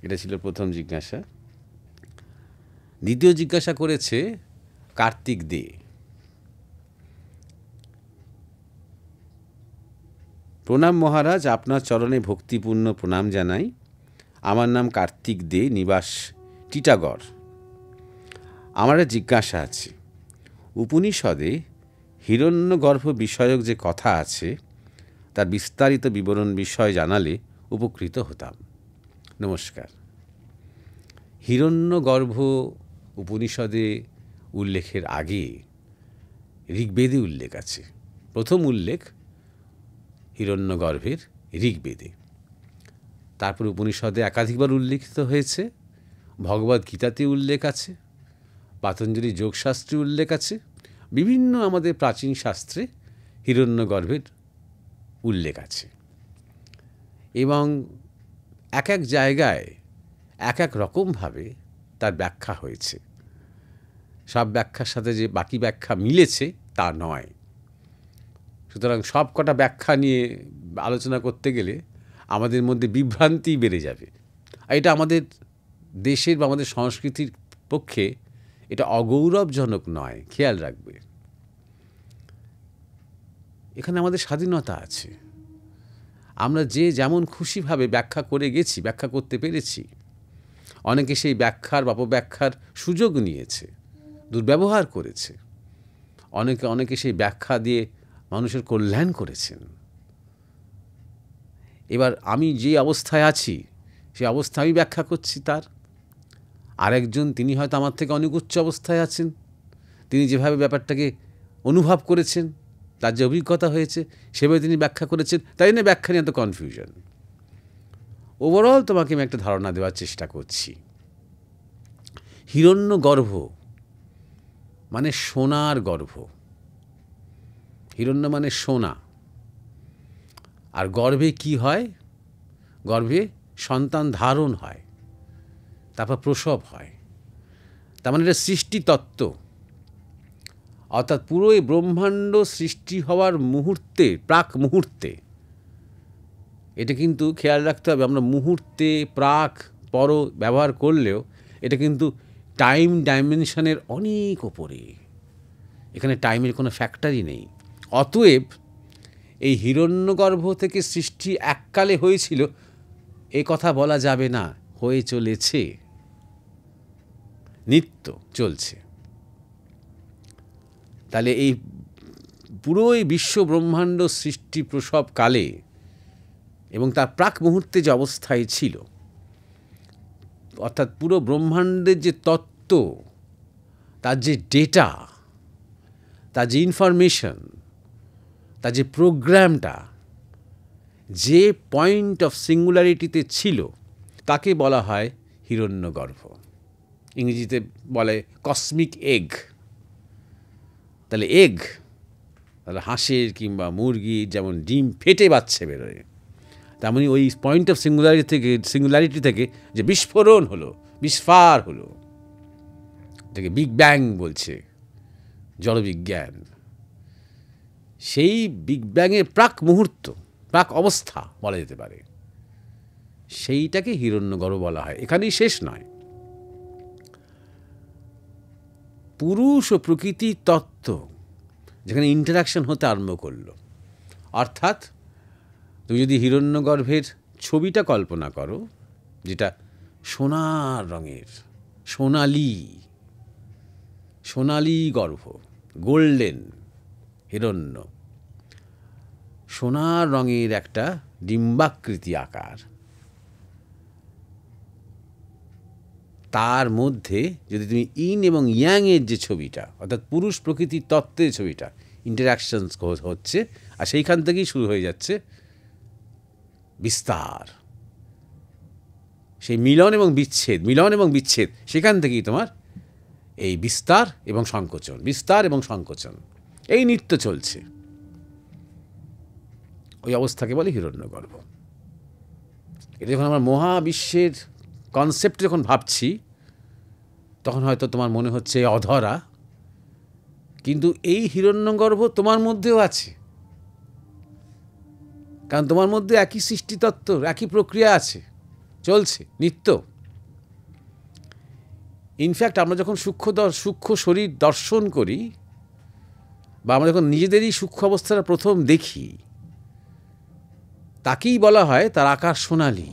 Speaker 1: এটা ছিল প্রথম জিজ্ঞাসা। দ্বিতীয় জিজ্ঞাসা করেছে কার্তিক দে। প্রণাম মহারাজ, আপনার চরণে ভক্তিপূর্ণ প্রণাম জানাই। আমার নাম কার্তিক দে, নিবাস টিটাগড়। আমার একটা জিজ্ঞাসা আছে। উপনিষদে হিরণ্যগর্ভ বিষয়ক যে কথা আছে তার বিস্তারিত বিবরণ বিষয় জানালে উপকৃত হতাম। নমস্কার। হিরণ্যগর্ভ উপনিষদে উল্লেখের আগে ঋগ্বেদে উল্লেখ আছে। প্রথম উল্লেখ হিরণ্যগর্ভের ঋগ্বেদে, তারপর উপনিষদে একাধিকবার উল্লিখিত হয়েছে, ভগবদ্গীতাতে উল্লেখ আছে, পাতঞ্জলি যোগশাস্ত্রে উল্লেখ আছে, বিভিন্ন আমাদের প্রাচীন শাস্ত্রে হিরণ্যগর্ভের উল্লেখ আছে। এবং এক এক জায়গায় এক এক রকমভাবে তার ব্যাখ্যা হয়েছে। সব ব্যাখ্যার সাথে যে বাকি ব্যাখ্যা মিলেছে তা নয়। সুতরাং সব কটা ব্যাখ্যা নিয়ে আলোচনা করতে গেলে আমাদের মধ্যে বিভ্রান্তি বেড়ে যাবে। আর এটা আমাদের দেশের বা আমাদের সংস্কৃতির পক্ষে এটা অগৌরবজনক নয়, খেয়াল রাখবে। এখানে আমাদের স্বাধীনতা আছে, আমরা যে যেমন খুশিভাবে ব্যাখ্যা করে গেছি, ব্যাখ্যা করতে পেরেছি। অনেকে সেই ব্যাখ্যার বা অপব্যাখ্যার সুযোগ নিয়েছে, দুর্ব্যবহার করেছে। অনেকে সেই ব্যাখ্যা দিয়ে মানুষের কল্যাণ করেছেন। এবার আমি যে অবস্থায় আছি সেই অবস্থা আমি ব্যাখ্যা করছি তার। আরেকজন তিনি হয়তো আমার থেকে অনেক উচ্চ অবস্থায় আছেন, তিনি যেভাবে ব্যাপারটাকে অনুভব করেছেন, তার যে অভিজ্ঞতা হয়েছে সেভাবে তিনি ব্যাখ্যা করেছেন, তাই জন্য ব্যাখ্যা নিয়ে এত কনফিউশন। ওভারঅল তোমাকে আমি একটা ধারণা দেওয়ার চেষ্টা করছি। হিরণ্যগর্ভ মানে সোনার গর্ভ। হিরণ্য মানে সোনা। আর গর্ভে কি হয়? গর্ভে সন্তান ধারণ হয়, তারপর প্রসব হয়। তার মানে এটা সৃষ্টিতত্ত্ব। অর্থাৎ পুরো এই ব্রহ্মাণ্ড সৃষ্টি হওয়ার মুহূর্তে, প্রাক মুহূর্তে, এটা কিন্তু খেয়াল রাখতে হবে, আমরা মুহূর্তে, প্রাক, পর ব্যবহার করলেও এটা কিন্তু টাইম ডাইমেনশনের অনেক ওপরে। এখানে টাইমের কোনো ফ্যাক্টরই নেই। অতএব এই হিরণ্যগর্ভ থেকে সৃষ্টি এককালে হয়েছিল এ কথা বলা যাবে না, হয়ে চলেছে, নিত্য চলছে। তাহলে এই পুরো এই বিশ্ব ব্রহ্মাণ্ড সৃষ্টি প্রসব কালে এবং তার প্রাক মুহূর্তে যে অবস্থায় ছিল, অর্থাৎ পুরো ব্রহ্মাণ্ডের যে তত্ত্ব, তার যে ডেটা, তার যে ইনফরমেশন, তার যে প্রোগ্রামটা যে পয়েন্ট অফ সিঙ্গুলারিটিতে ছিল, তাকে বলা হয় হিরণ্যগর্ভ। ইংরেজিতে বলে কসমিক এগ। তাহলে এগ, তাহলে হাঁসের কিংবা মুরগির যেমন ডিম ফেটে বাচ্চা বেরোয়, তেমনি ওই পয়েন্ট অফ সিঙ্গুলারিটি থেকে যে বিস্ফোরণ হলো, বিস্ফার হলো, এটাকে বিগ ব্যাং বলছে জড়বিজ্ঞান। সেই বিগ ব্যাংয়ের প্রাক মুহূর্ত, প্রাক অবস্থা বলা যেতে পারে, সেইটাকে হিরণ্যগর্ভ বলা হয়। এখানেই শেষ নয়। পুরুষ ও প্রকৃতি তত্ত্ব যেখানে ইন্টারাকশন হতে আরম্ভ করলো, অর্থাৎ তুমি যদি হিরণ্যগর্ভের ছবিটা কল্পনা করো, যেটা সোনার রঙের, সোনালি গর্ভ, গোল্ডেন হিরণ্য, সোনার রঙের একটা ডিম্বাকৃতি আকার, তার মধ্যে যদি তুমি ইন এবং ইয়াংয়ের যে ছবিটা, অর্থাৎ পুরুষ প্রকৃতির তত্ত্বের ছবিটা, ইন্টারাকশন হচ্ছে, আর সেইখান থেকেই শুরু হয়ে যাচ্ছে বিস্তার। সেই মিলন এবং বিচ্ছেদ, সেখান থেকেই তোমার এই বিস্তার এবং সংকোচন, এই নিত্য চলছে। ওই অবস্থাকে বলে হিরণ্যগর্ভ। এটা যখন আমরা মহাবিশ্বের কনসেপ্ট যখন ভাবছি, তখন হয়তো তোমার মনে হচ্ছে অধরা, কিন্তু এই হিরণ্যগর্ভ তোমার মধ্যেও আছে, কারণ তোমার মধ্যে একই সৃষ্টিতত্ত্ব, একই প্রক্রিয়া আছে, চলছে নিত্য। ইনফ্যাক্ট আমরা যখন সূক্ষ্ম শরীর দর্শন করি, বা আমরা যখন নিজেদেরই সূক্ষ্ম অবস্থাটা প্রথম দেখি, তাকেই বলা হয় তার আকার সোনালি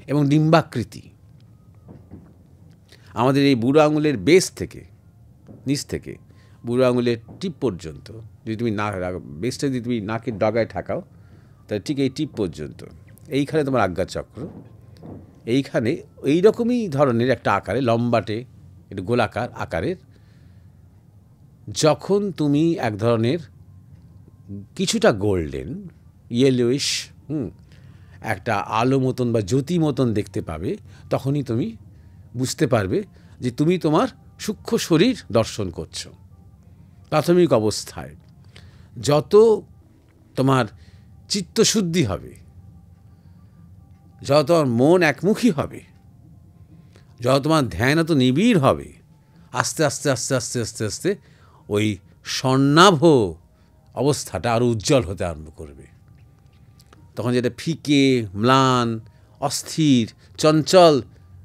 Speaker 1: এবং ডিম্বাকৃতি। আমাদের এই বুড়ো আঙুলের বেস থেকে, নিচ থেকে বুড়ো আঙুলের টিপ পর্যন্ত, যদি তুমি বেসটা যদি তুমি নাকের ডগায় ঠাকাও, তাহলে ঠিক এই টিপ পর্যন্ত, এইখানে তোমার আজ্ঞাচক্র, এইখানে এইরকমই ধরনের একটা আকারে, লম্বাটে, একটু গোলাকার আকারের, যখন তুমি এক ধরনের কিছুটা গোল্ডেন, ইয়েলোইশ, একটা আলো মতন বা জ্যোতি মতন দেখতে পাবে, তখনই তুমি বুঝতে পারবে যে তুমি তোমার সূক্ষ্ম শরীর দর্শন করছো। প্রাথমিক অবস্থায় যত তোমার চিত্তশুদ্ধি হবে, যত তোমার মন একমুখী হবে, যত তোমার ধ্যান এত নিবিড় হবে, আস্তে আস্তে আস্তে আস্তে আস্তে আস্তে ওই স্বর্ণাভ অবস্থাটা আরও উজ্জ্বল হতে আরম্ভ করবে। তখন যেটা ফিকে, ম্লান, অস্থির, চঞ্চল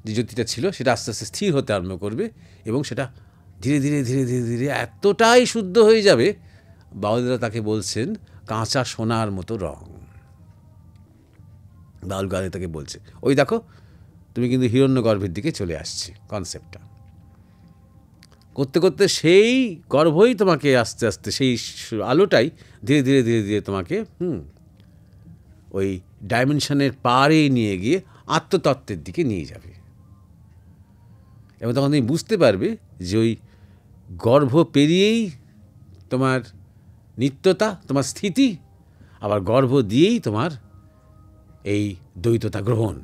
Speaker 1: যে জ্যোতিটা ছিল, সেটা আস্তে আস্তে স্থির হতে আরম্ভ করবে, এবং সেটা ধীরে ধীরে ধীরে ধীরে ধীরে এতটাই শুদ্ধ হয়ে যাবে, বাউলরা তাকে বলছেন কাঁচা সোনার মতো রং। বাউল গানে তাকে বলছে, ওই দেখো তুমি কিন্তু হিরণ্যগর্ভের দিকে চলে আসছে কনসেপ্টটা করতে করতে। সেই গর্ভই তোমাকে আস্তে আস্তে সেই আলোটাই ধীরে ধীরে ধীরে ধীরে তোমাকে ওই ডাইমেনশনের পারে নিয়ে গিয়ে আত্মতত্ত্বের দিকে নিয়ে যাবে। এবং তখন তুমি বুঝতে পারবে যে ওই গর্ভ পেরিয়েই তোমার নিত্যতা, তোমার স্থিতি, আবার গর্ভ দিয়েই তোমার এই দ্বৈততা গ্রহণ।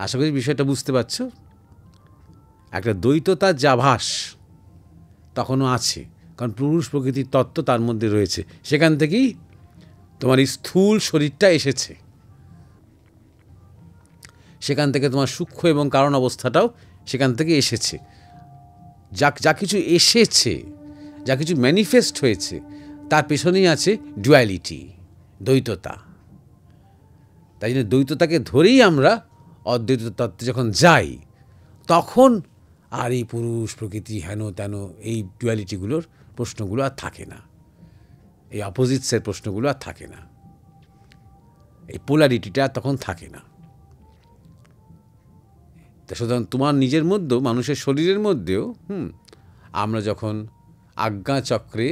Speaker 1: আশা করি বিষয়টা বুঝতে পারছো। একটা দ্বৈততার যে আভাস তখনও আছে, কারণ পুরুষ প্রকৃতির তত্ত্ব তার মধ্যে রয়েছে। সেখান থেকেই তোমার এই স্থূল শরীরটা এসেছে, সেখান থেকে তোমার সূক্ষ্ম এবং কারণ অবস্থাটাও সেখান থেকে এসেছে। যা কিছু এসেছে, যা কিছু ম্যানিফেস্ট হয়েছে, তার পেছনেই আছে ডুয়ালিটি, দ্বৈততা। তাই জন্য দ্বৈততাকে ধরেই আমরা অদ্বৈত তত্ত্বে যখন যাই, তখন আর এই পুরুষ প্রকৃতি হেন তেন এই ডুয়ালিটিগুলোর প্রশ্নগুলো আর থাকে না, এই অপোজিটসের প্রশ্নগুলো আর থাকে না, এই পোলারিটিটা তখন থাকে না। তা সুতরাং তোমার নিজের মধ্যেও, মানুষের শরীরের মধ্যেও আমরা যখন আজ্ঞাচক্রে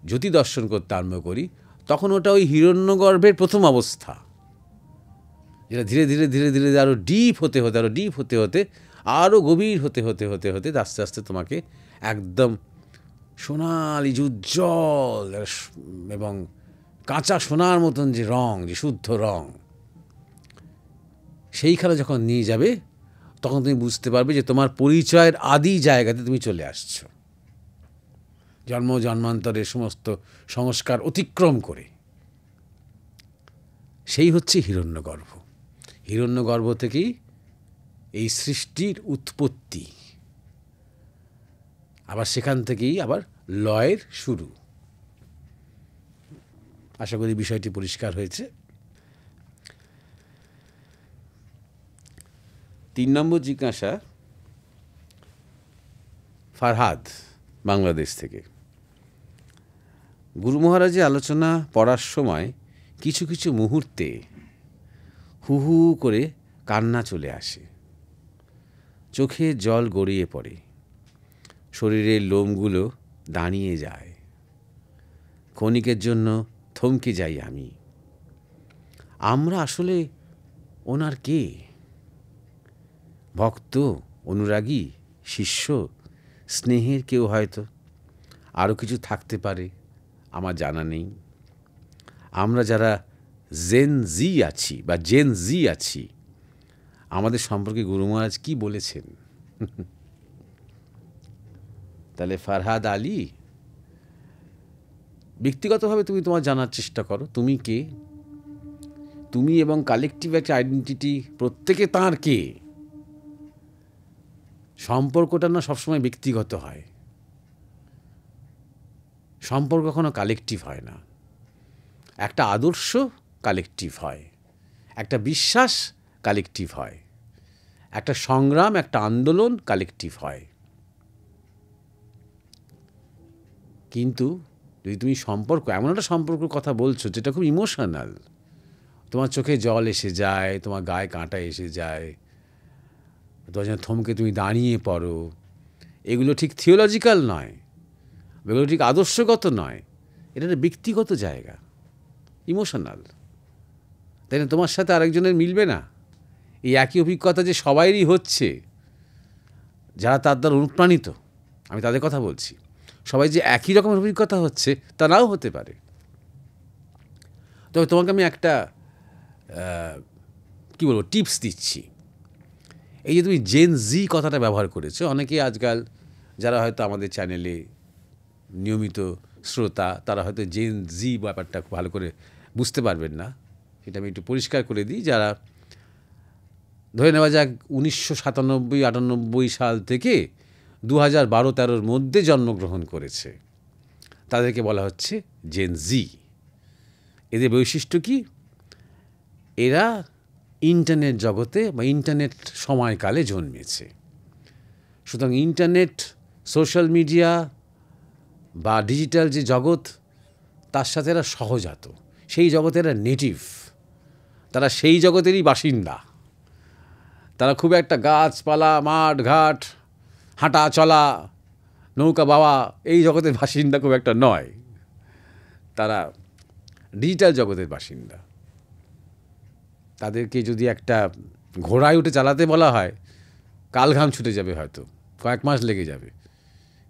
Speaker 1: জ্যোতি দর্শন করতে আরম্ভ করি, তখন ওটা ওই হিরণ্যগর্ভের প্রথম অবস্থা, যেটা ধীরে ধীরে ধীরে ধীরে আরও ডিপ হতে হতে, আরও ডিপ হতে হতে, আরও গভীর হতে হতে হতে হতে আস্তে আস্তে তোমাকে একদম সোনালি উজ্জ্বল এবং কাঁচা সোনার মতন যে রং, যে শুদ্ধ রং, সেইখানে যখন নিয়ে যাবে, তখন তুমি বুঝতে পারবে যে তোমার পরিচয়ের আদি জায়গাতে তুমি চলে আসছো, জন্ম জন্মান্তরের সমস্ত সংস্কার অতিক্রম করে। সেই হচ্ছে হিরণ্যগর্ভ। হিরণ্যগর্ভ থেকেই এই সৃষ্টির উৎপত্তি, আবার সেখান থেকেই আবার লয়ের শুরু। আশা করি বিষয়টি পরিষ্কার হয়েছে। 3 নম্বর জিজ্ঞাসা ফারহাদ, বাংলাদেশ থেকে। গুরু মহারাজের আলোচনা পড়ার সময় কিছু কিছু মুহূর্তে হু হু করে কান্না চলে আসে, চোখে জল গড়িয়ে পড়ে, শরীরের লোমগুলো দাঁড়িয়ে যায়, ক্ষণিকের জন্য থমকে যাই আমি। আমরা আসলে ওনার কে? ভক্ত, অনুরাগী, শিষ্য, স্নেহের কেউ হয়তো, আরও কিছু থাকতে পারে, আমার জানা নেই। আমরা যারা জেন জি আছি বা জেন জি আছি, আমাদের সম্পর্কে গুরু মহারাজ কী বলেছেন? তাহলে ফারহাদ আলী, ব্যক্তিগতভাবে তুমি তোমার জানার চেষ্টা করো, তুমি কে? তুমি এবং কালেকটিভ একটা আইডেন্টিটি, প্রত্যেকে তাঁর কে। সম্পর্কটা না সবসময় ব্যক্তিগত হয়, সম্পর্ক কখনো কালেকটিভ হয় না। একটা আদর্শ কালেকটিভ হয়, একটা বিশ্বাস কালেকটিভ হয়, একটা সংগ্রাম, একটা আন্দোলন কালেকটিভ হয়। কিন্তু যদি তুমি সম্পর্ক, এমন একটা সম্পর্কের কথা বলছো যেটা খুব ইমোশনাল, তোমার চোখে জল এসে যায়, তোমার গায়ে কাঁটা এসে যায়, তোমার যেন থমকে তুমি দাঁড়িয়ে পড়ো, এগুলো ঠিক থিওলজিক্যাল নয়, এগুলো ঠিক আদর্শগত নয়, এটা একটা ব্যক্তিগত জায়গা, ইমোশনাল। তাই না? তোমার সাথে আরেকজনের মিলবে না। এই একই অভিজ্ঞতা যে সবাইরই হচ্ছে, যারা তার দ্বারা অনুপ্রাণিত, আমি তাদের কথা বলছি, সবাই যে একই রকমের অভিজ্ঞতা হচ্ছে তা নাও হতে পারে। তবে তোমাকে আমি একটা কী বলবো, টিপস দিচ্ছি। এই যে তুমি জেন জি কথাটা ব্যবহার করেছো, অনেকেই আজকাল যারা হয়তো আমাদের চ্যানেলে নিয়মিত শ্রোতা, তারা হয়তো জেন জি ব্যাপারটা ভালো করে বুঝতে পারবেন না, সেটা আমি একটু পরিষ্কার করে দিই। যারা ধরে নেওয়া যাক 1997-98 সাল থেকে 2012-13 মধ্যে জন্মগ্রহণ করেছে, তাদেরকে বলা হচ্ছে জেন জি। এদের বৈশিষ্ট্য কি? এরা ইন্টারনেট জগতে বা ইন্টারনেট সময়কালে জন্মেছে। সুতরাং ইন্টারনেট, সোশ্যাল মিডিয়া বা ডিজিটাল যে জগৎ, তার সাথে এরা সহজাত, সেই জগতে এরা নেটিভ। তারা সেই জগতেরই বাসিন্দা। তারা খুব একটা গাছপালা, মাঠ ঘাট, হাঁটা চলা, নৌকা বাওয়া এই জগতের বাসিন্দা খুব একটা নয়। তারা ডিজিটাল জগতের বাসিন্দা। তাদেরকে যদি একটা ঘোড়ায় উঠে চালাতে বলা হয়, কাল ঘাম ছুটে যাবে, হয়তো কয়েক মাস লেগে যাবে।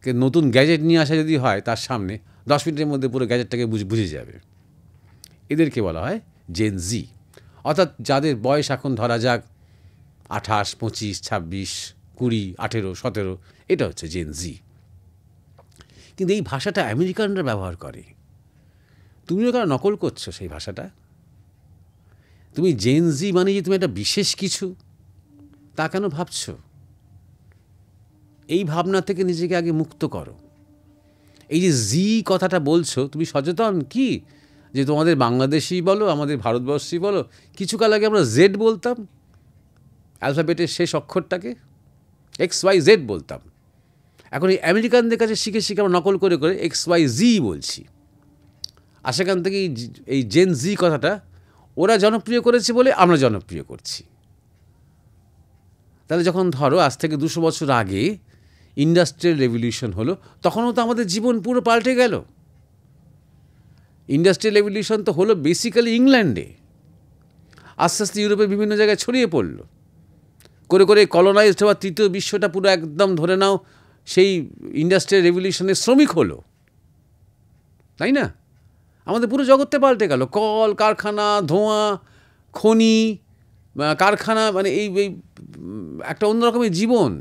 Speaker 1: কিন্তু নতুন গ্যাজেট নিয়ে আসা যদি হয় তার সামনে, 10 মিনিটের মধ্যে পুরো গ্যাজেটটাকে বুঝে যাবে। এদেরকে বলা হয় জেন জি, অর্থাৎ যাদের বয়স এখন ধরা যাক 28, 25, 26, 20, 18, 17, এটা হচ্ছে জেন জি। কিন্তু এই ভাষাটা আমেরিকানরা ব্যবহার করে। তুমিও কেন নকল করছো সেই ভাষাটা? তুমি জেন জি মানে যে তুমি একটা বিশেষ কিছু, তা কেন ভাবছো? এই ভাবনা থেকে নিজেকে আগে মুক্ত করো। এই যে জি কথাটা বলছো, তুমি সচেতন কি যে তোমাদের বাংলাদেশি বলো, আমাদের ভারতবর্ষী বলো, কিছুকাল আগে আমরা জেড বলতাম, অ্যালফাবেটের শেষ অক্ষরটাকে XYZ বলতাম। এখন এই আমেরিকানদের কাছে শিখে শিখে আমরা নকল করে করে XYZ বলছি। আর সেখান থেকে এই জেন জি কথাটা ওরা জনপ্রিয় করেছে বলে আমরা জনপ্রিয় করছি। তাহলে যখন ধরো আজ থেকে 200 বছর আগে ইন্ডাস্ট্রিয়াল রেভলিউশন হলো, তখনও তো আমাদের জীবন পুরো পাল্টে গেল। ইন্ডাস্ট্রিয়াল রেভলিউশন তো হলো বেসিক্যালি ইংল্যান্ডে, আস্তে আস্তে ইউরোপের বিভিন্ন জায়গায় ছড়িয়ে পড়লো, করে করে কলোনাইজড হওয়া তৃতীয় বিশ্বটা পুরো একদম ধরে নাও সেই ইন্ডাস্ট্রিয়াল রেভলিউশনের শ্রমিক হলো, তাই না? আমাদের পুরো জগৎটা পাল্টে গেল। কল কারখানা, ধোঁয়া, খনি, কারখানা, মানে এই একটা অন্যরকমের জীবন,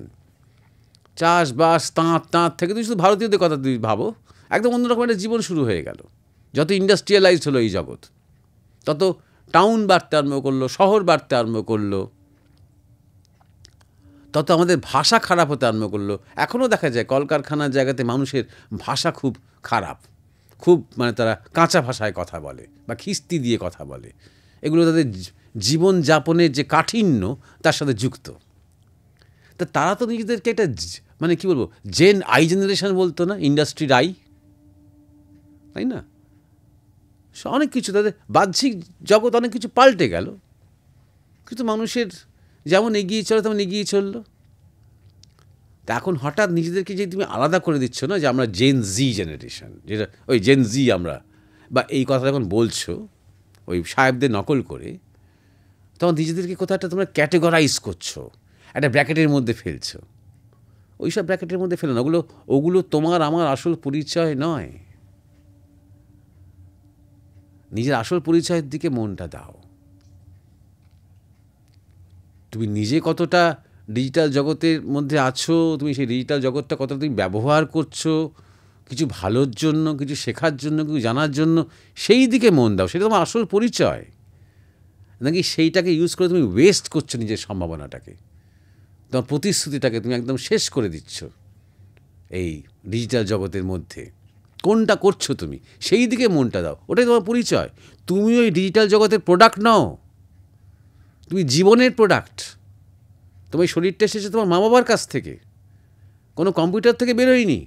Speaker 1: চাষবাস, তাঁত থেকে তুমি শুধু ভারতীয়দের কথা তুমি ভাবো, একদম অন্যরকম একটা জীবন শুরু হয়ে গেল। যত ইন্ডাস্ট্রিয়ালাইজড হলো এই জগৎ, তত টাউন বাড়তে আরম্ভ করলো, শহর বাড়তে আরম্ভ করলো, তত আমাদের ভাষা খারাপ হতে আরম্ভ করলো। এখনও দেখা যায় কলকারখানার জায়গাতে মানুষের ভাষা খুব খারাপ, খুব মানে তারা কাঁচা ভাষায় কথা বলে বা খিস্তি দিয়ে কথা বলে। এগুলো তাদের জীবনযাপনের যে কাঠিন্য তার সাথে যুক্ত। তা তারা তো নিজেদেরকে একটা মানে কী বলবো, জেন আই জেনারেশন বলতো না, ইন্ডাস্ট্রির আই, তাই না? অনেক কিছু তাদের বাহ্যিক জগৎ অনেক কিছু পাল্টে গেল, কিন্তু মানুষের যেমন এগিয়ে চলে তেমন এগিয়ে চললো। তা এখন হঠাৎ নিজেদেরকে যে তুমি আলাদা করে দিচ্ছ না, যে আমরা জেন জি জেনারেশন, যেটা ওই জেন জি আমরা, বা এই কথা যখন বলছো ওই সাহেবদের নকল করে, তখন নিজেদেরকে কোথাও একটা তোমরা ক্যাটেগরাইজ করছো, একটা ব্র্যাকেটের মধ্যে ফেলছো। ওই সব ব্র্যাকেটের মধ্যে ফেলো না, ওগুলো তোমার আমার আসল পরিচয় নয়। নিজের আসল পরিচয়ের দিকে মনটা দাও। তুমি নিজে কতটা ডিজিটাল জগতের মধ্যে আছো, তুমি সেই ডিজিটাল জগৎটা কতটা তুমি ব্যবহার করছো কিছু ভালোর জন্য, কিছু শেখার জন্য, কিছু জানার জন্য, সেই দিকে মন দাও। সেটা তোমার আসল পরিচয়, নাকি সেইটাকে ইউজ করে তুমি ওয়েস্ট করছো নিজের সম্ভাবনাটাকে, তোমার প্রতিশ্রুতিটাকে তুমি একদম শেষ করে দিচ্ছ এই ডিজিটাল জগতের মধ্যে। কোনটা করছো তুমি, সেই দিকে মনটা দাও, ওটাই তোমার পরিচয়। তুমি ওই ডিজিটাল জগতের প্রোডাক্ট নও, তুমি জীবনের প্রোডাক্ট। তোমার শরীরটা এসেছে তোমার মা বাবার কাছ থেকে, কোনো কম্পিউটার থেকে বেরোয়নি।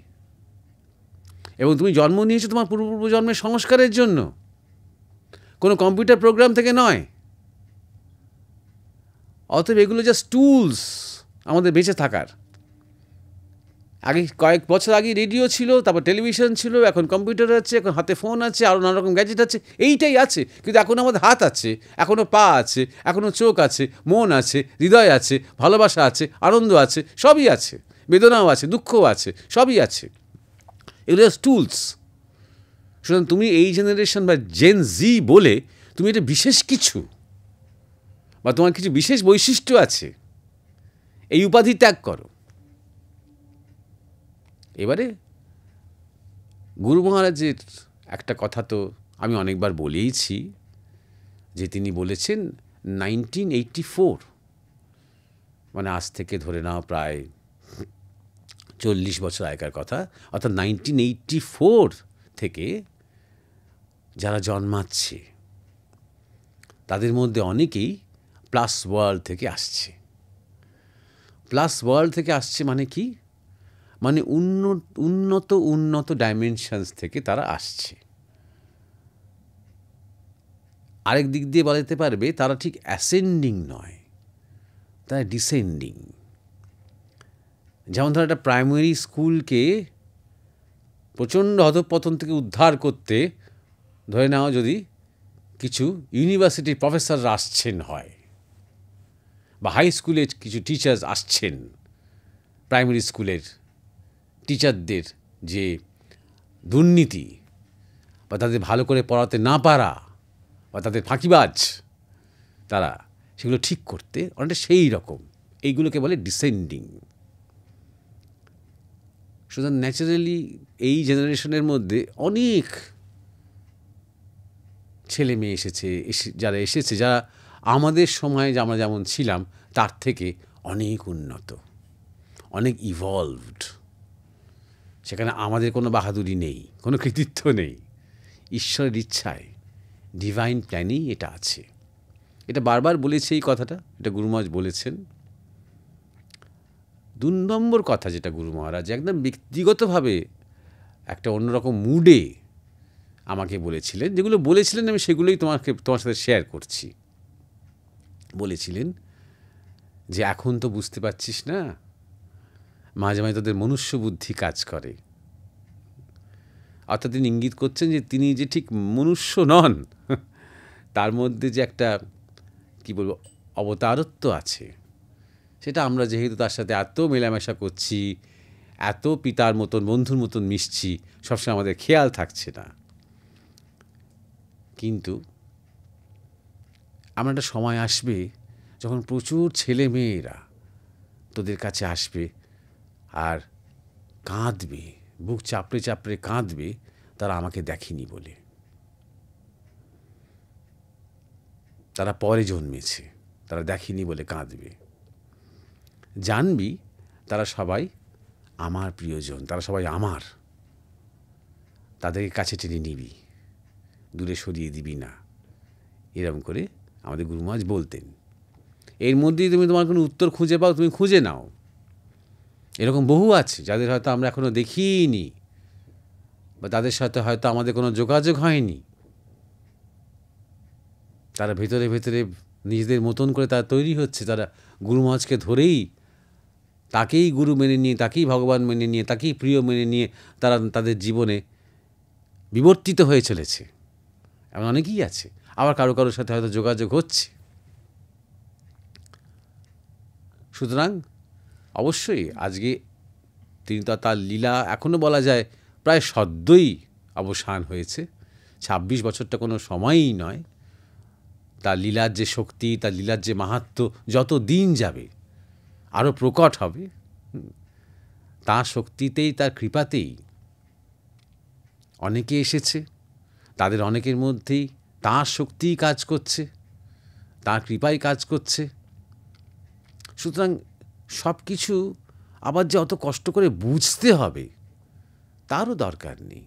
Speaker 1: এবং তুমি জন্ম নিয়েছো তোমার পূর্বজন্মের সংস্কারের জন্য, কোনো কম্পিউটার প্রোগ্রাম থেকে নয়। অতএব এগুলো জাস্ট টুলস আমাদের বেঁচে থাকার। আগে কয়েক বছর আগে রেডিও ছিল, তারপর টেলিভিশন ছিল, এখন কম্পিউটার আছে, এখন হাতে ফোন আছে, আরও নানা রকম গ্যাজেট আছে, এইটাই আছে। কিন্তু এখন আমাদের হাত আছে, এখনও পা আছে, এখনও চোখ আছে, মন আছে, হৃদয় আছে, ভালোবাসা আছে, আনন্দ আছে, সবই আছে, বেদনাও আছে, দুঃখও আছে, সবই আছে। এগুলো জাস্ট টুলস। সুতরাং তুমি এই জেনারেশন বা জেন জি বলে তুমি এটা বিশেষ কিছু, বা তোমার কিছু বিশেষ বৈশিষ্ট্য আছে, এই উপাধি ত্যাগ করো। এবারে গুরু মহারাজের একটা কথা তো আমি অনেকবার বলেইছি, যে তিনি বলেছেন 1984, মানে আজ থেকে ধরে নাও প্রায় 40 বছর আগেকার কথা, অর্থাৎ 1984 থেকে যারা জন্মাচ্ছে তাদের মধ্যে অনেকেই প্লাস ওয়ার্ল্ড থেকে আসছে। প্লাস ওয়ার্ল্ড থেকে আসছে মানে কি? মানে উন্নত ডাইমেনশনস থেকে তারা আসছে। আরেক দিক দিয়ে বলা যেতে পারবে তারা ঠিক অ্যাসেন্ডিং নয়, তারা ডিসেন্ডিং। যেমন ধরো একটা প্রাইমারি স্কুলকে প্রচণ্ড অধঃপতন থেকে উদ্ধার করতে ধরে নাও যদি কিছু ইউনিভার্সিটির প্রফেসররা আসছেন হয়, বা হাই স্কুলের কিছু টিচার্স আসছেন প্রাইমারি স্কুলের টিচারদের যে দুর্নীতি বা তাদের ভালো করে পড়াতে না পারা বা তাদের ফাঁকিবাজ তারা, সেগুলো ঠিক করতে অনেকটা সেই রকম এইগুলোকে বলে ডিসেন্ডিং। সুতরাং ন্যাচারালি এই জেনারেশনের মধ্যে অনেক ছেলে মেয়ে এসেছে, যারা আমাদের সময় আমরা যেমন ছিলাম তার থেকে অনেক উন্নত, অনেক ইভলভড। সেখানে আমাদের কোনো বাহাদুরি নেই, কোনো কৃতিত্ব নেই, ঈশ্বরের ইচ্ছায়, ডিভাইন প্ল্যানই এটা আছে। এটা বারবার বলেছে এই কথাটা, এটা গুরু মহারাজ বলেছেন। 2 নম্বর কথা যেটা গুরু মহারাজ একদম ব্যক্তিগতভাবে একটা অন্যরকম মুডে আমাকে বলেছিলেন, যেগুলো বলেছিলেন আমি সেগুলোই তোমার সাথে শেয়ার করছি। বলেছিলেন যে এখন তো বুঝতে পারছিস না, মাঝে মাঝে তোদের মনুষ্য বুদ্ধি কাজ করে। অর্থাৎ তিনি ইঙ্গিত করছেন যে তিনি যে ঠিক মনুষ্য নন, তার মধ্যে যে একটা কী বলবো অবতারত্ব আছে, সেটা আমরা যেহেতু তার সাথে এত মেলামেশা করছি, এত পিতার মতন বন্ধুর মতন মিশছি, সবসময় আমাদের খেয়াল থাকছে না। কিন্তু আমার একটা সময় আসবে যখন প্রচুর ছেলে মেয়েরা তোদের কাছে আসবে আর কাঁদবে, বুক চাপড়ে চাপড়ে কাঁদবে, তারা আমাকে দেখেনি বলে। তারা পরে জন্মেছে, তারা দেখেনি বলে কাঁদবে। জানবি তারা সবাই আমার প্রিয়জন, তারা সবাই আমার। তাদেরকে কাছে টেনে নিবি, দূরে সরিয়ে দিবি না। এরকম করে আমাদের গুরু মহারাজ বলতেন। এর মধ্যেই তুমি তোমার কোনো উত্তর খুঁজে পাও, তুমি খুঁজে নাও। এরকম বহু আছে যাদের হয়তো আমরা এখনও দেখিনি, বা তাদের সাথে হয়তো আমাদের কোনো যোগাযোগ হয়নি। তারা ভেতরে ভেতরে নিজেদের মতন করে তারা তৈরি হচ্ছে, তারা গুরু মহারাজকে ধরেই, তাকেই গুরু মেনে নিয়ে, তাকেই ভগবান মেনে নিয়ে, তাকেই প্রিয় মেনে নিয়ে তারা তাদের জীবনে বিবর্তিত হয়ে চলেছে। এমন অনেকেই আছে। আবার কারো কারোর সাথে হয়তো যোগাযোগ হচ্ছে। সুতরাং অবশ্যই আজকে তিনি তো তার লীলা এখনও বলা যায় প্রায় সদ্যই অবসান হয়েছে। 26 বছরটা কোনো সময়ই নয়। তার লীলার যে শক্তি, তার লীলার যে মাহাত্ম্য যত দিন যাবে আরও প্রকট হবে। তার শক্তিতেই, তার কৃপাতেই অনেকে এসেছে, তাদের অনেকের মধ্যেই তার শক্তিই কাজ করছে, তার কৃপাই কাজ করছে। সুতরাং সব কিছু আবার যে অত কষ্ট করে বুঝতে হবে তারও দরকার নেই।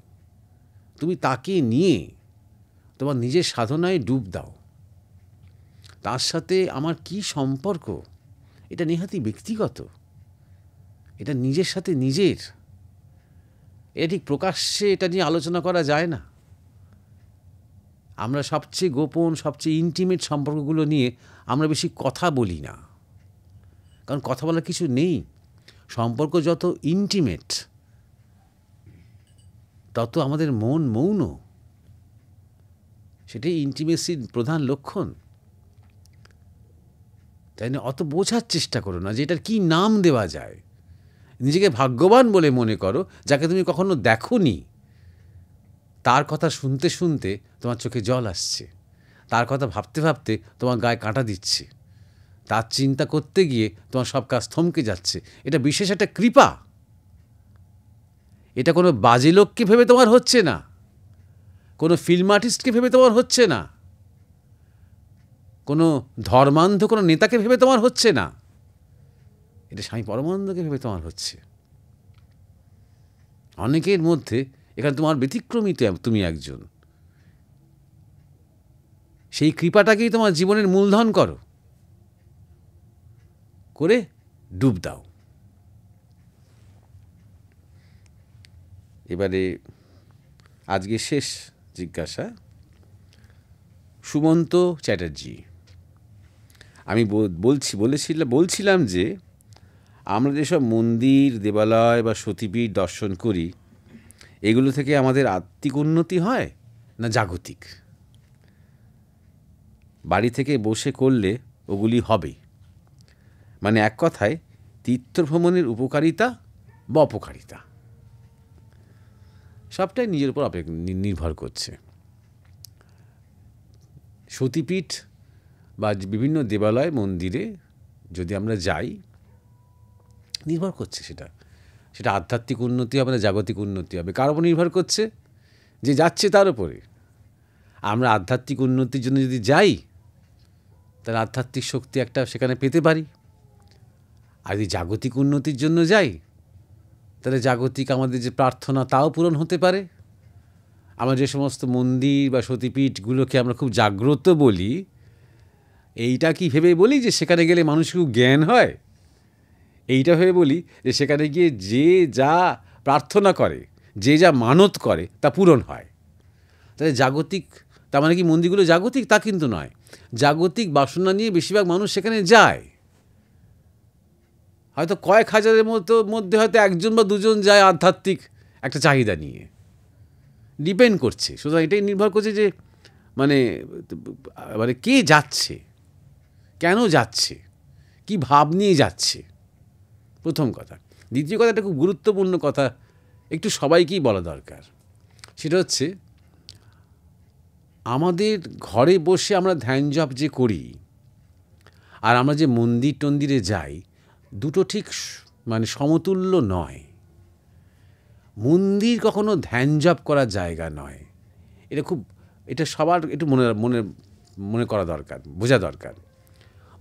Speaker 1: তুমি তাকে নিয়ে তোমার নিজের সাধনায় ডুব দাও। তার সাথে আমার কি সম্পর্ক, এটা নেহাতি ব্যক্তিগত, এটা নিজের সাথে নিজের। এটা ঠিক প্রকাশ্যে এটা নিয়ে আলোচনা করা যায় না। আমরা সবচেয়ে গোপন, সবচেয়ে ইন্টিমেট সম্পর্কগুলো নিয়ে আমরা বেশি কথা বলি না, কারণ কথা বলার কিছু নেই। সম্পর্ক যত ইন্টিমেট তত আমাদের মন মৌন। সেটাই ইন্টিমেসির প্রধান লক্ষণ। তাই না? অত বোঝার চেষ্টা করো না যে এটার কী নাম দেওয়া যায়। নিজেকে ভাগ্যবান বলে মনে করো, যাকে তুমি কখনো দেখোনি, তার কথা শুনতে শুনতে তোমার চোখে জল আসছে, তার কথা ভাবতে ভাবতে তোমার গায়ে কাঁটা দিচ্ছে, তার চিন্তা করতে গিয়ে তোমার সব কাজ থমকে যাচ্ছে। এটা বিশেষ একটা কৃপা। এটা কোনো বাজে লোককে ভেবে তোমার হচ্ছে না, কোনো ফিল্ম আর্টিস্টকে ভেবে তোমার হচ্ছে না, কোনো ধর্মান্ধ কোনো নেতাকে ভেবে তোমার হচ্ছে না। এটা স্বামী পরমানন্দকে ভেবে তোমার হচ্ছে। অনেকের মধ্যে এখানে তোমার ব্যতিক্রমী তুমি একজন। সেই কৃপাটাকেই তোমার জীবনের মূলধন করো, করে ডুব দাও। এবারে আজকে শেষ জিজ্ঞাসা, সুমন্ত চ্যাটার্জি। আমি বলছিলাম যে আমরা যেসব মন্দির, দেবালয় বা সতীপীঠ দর্শন করি, এগুলো থেকে আমাদের আত্মিক উন্নতি হয় না জাগতিক? বাড়ি থেকে বসে করলে ওগুলি হবে। মানে এক কথায় তীর্থভ্রমণের উপকারিতা বা অপকারিতা সবটাই নিজের উপর নির্ভর করছে। সতীপীঠ বা বিভিন্ন দেবালয় মন্দিরে যদি আমরা যাই, নির্ভর করছে সেটা আধ্যাত্মিক উন্নতি হবে না জাগতিক উন্নতি হবে, কার উপর নির্ভর করছে? যে যাচ্ছে তার উপরে। আমরা আধ্যাত্মিক উন্নতির জন্য যদি যাই, তাহলে আধ্যাত্মিক শক্তি একটা সেখানে পেতে পারি। আর যদি জাগতিক উন্নতির জন্য যাই, তাহলে জাগতিক আমাদের যে প্রার্থনা তাও পূরণ হতে পারে। আমরা যে সমস্ত মন্দির বা সতীপীঠগুলোকে আমরা খুব জাগ্রত বলি, এইটা কি ভেবে বলি যে সেখানে গেলে মানুষের খুব জ্ঞান হয়? এইটা ভেবে বলি যে সেখানে গিয়ে যে যা প্রার্থনা করে, যে যা মানত করে তা পূরণ হয়? তাহলে জাগতিক, তার মানে কি মন্দিরগুলো জাগতিক? তা কিন্তু নয়। জাগতিক বাসনা নিয়ে বেশিরভাগ মানুষ সেখানে যায়। হয়তো কয়েক হাজারের মধ্যে হয়তো একজন বা দুজন যায় আধ্যাত্মিক একটা চাহিদা নিয়ে। ডিপেন্ড করছে, সুতরাং এটাই নির্ভর করছে যে মানে মানে কে যাচ্ছে, কেন যাচ্ছে, কি ভাব নিয়ে যাচ্ছে, প্রথম কথা। দ্বিতীয় কথাটা খুব গুরুত্বপূর্ণ কথা, একটু সবাইকেই বলা দরকার। সেটা হচ্ছে আমাদের ঘরে বসে আমরা ধ্যান জপ যে করি আর আমরা যে মন্দির টন্দিরে যাই, দুটো ঠিক মানে সমতুল্য নয়। মন্দির কখনো ধ্যান জপ করার জায়গা নয়। এটা সবার একটু মনে করা দরকার, বোঝা দরকার।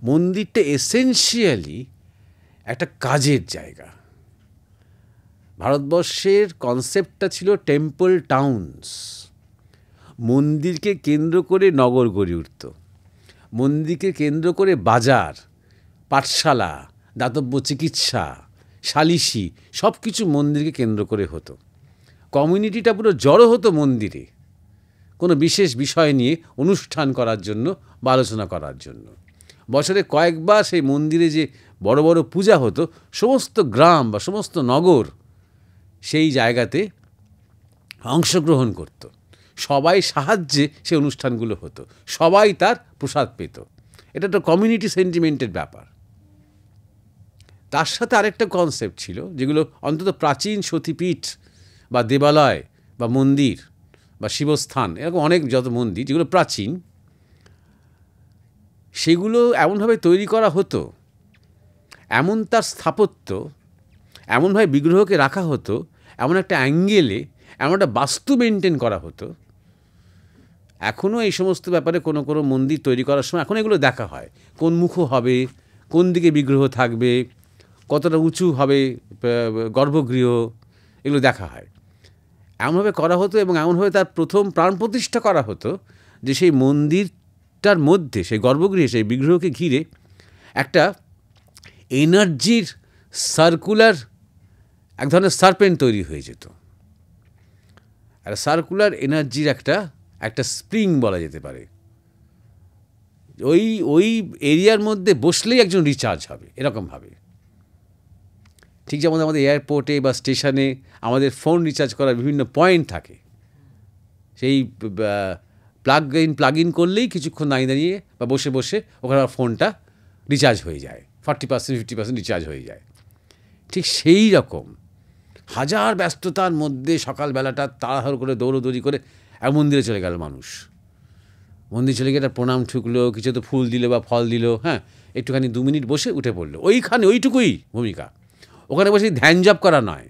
Speaker 1: মন্দিরটা এসেনশিয়ালি একটা কাজের জায়গা। ভারতবর্ষের কনসেপ্টটা ছিল টেম্পল টাউনস। মন্দিরকে কেন্দ্র করে নগর গড়ে উঠত, মন্দিরকে কেন্দ্র করে বাজার, পাঠশালা, দাতব্য চিকিৎসা, সালিসি সব কিছু মন্দিরকে কেন্দ্র করে হতো। কমিউনিটিটা পুরো জড়ো হতো মন্দিরে কোনো বিশেষ বিষয় নিয়ে অনুষ্ঠান করার জন্য বা আলোচনা করার জন্য। বছরে কয়েকবার সেই মন্দিরে যে বড় বড় পূজা হতো, সমস্ত গ্রাম বা সমস্ত নগর সেই জায়গাতে অংশগ্রহণ করত। সবাই সাহায্যে সেই অনুষ্ঠানগুলো হতো, সবাই তার প্রসাদ পেত। এটা তো কমিউনিটি সেন্টিমেন্টের ব্যাপার। তার সাথে আরেকটা কনসেপ্ট ছিল, যেগুলো অন্তত প্রাচীন সতীপীঠ বা দেবালয় বা মন্দির বা শিবস্থান, এরকম অনেক যত মন্দির যেগুলো প্রাচীন, সেগুলো এমনভাবে তৈরি করা হতো, এমন তার স্থাপত্য, এমনভাবে বিগ্রহকে রাখা হতো, এমন একটা অ্যাঙ্গেলে, এমন একটা বাস্তু মেনটেন করা হতো। এখনও এই সমস্ত ব্যাপারে কোনো কোনো মন্দির তৈরি করার সময় এখন এগুলো দেখা হয়। কোন মুখ হবে, কোন দিকে বিগ্রহ থাকবে, কতটা উঁচু হবে গর্ভগৃহ, এগুলো দেখা হয়। এমনভাবে করা হতো এবং এমনভাবে তার প্রথম প্রাণ প্রতিষ্ঠা করা হতো যে সেই মন্দিরটার মধ্যে, সেই গর্ভগৃহে, সেই বিগ্রহকে ঘিরে একটা এনার্জির সার্কুলার এক ধরনের সার্পেন্ট তৈরি হয়ে যেত। আর সার্কুলার এনার্জির একটা স্প্রিং বলা যেতে পারে। ওই এরিয়ার মধ্যে বসলেই একজন রিচার্জ হবে, এরকমভাবে। ঠিক যেমন আমাদের এয়ারপোর্টে বা স্টেশনে আমাদের ফোন রিচার্জ করার বিভিন্ন পয়েন্ট থাকে, সেই প্লাগ ইন করলেই কিছুক্ষণ দাঁড়িয়ে বা বসে বসে ওখানে ফোনটা রিচার্জ হয়ে যায়, 40% 50% রিচার্জ হয়ে যায়। ঠিক সেই রকম হাজার ব্যস্ততার মধ্যে সকালবেলাটা তাড়াহুড়ো করে দৌড়োদৌড়ি করে এক মন্দিরে চলে গেল মানুষ। মন্দির চলে গিয়ে একটা প্রণাম ঠুকলো, কিছু তো ফুল দিল বা ফল দিল, হ্যাঁ, একটুখানি 2 মিনিট বসে উঠে পড়লো। ওইটুকুই ভূমিকা। ওখানে বসে ধ্যান জপ করা নয়,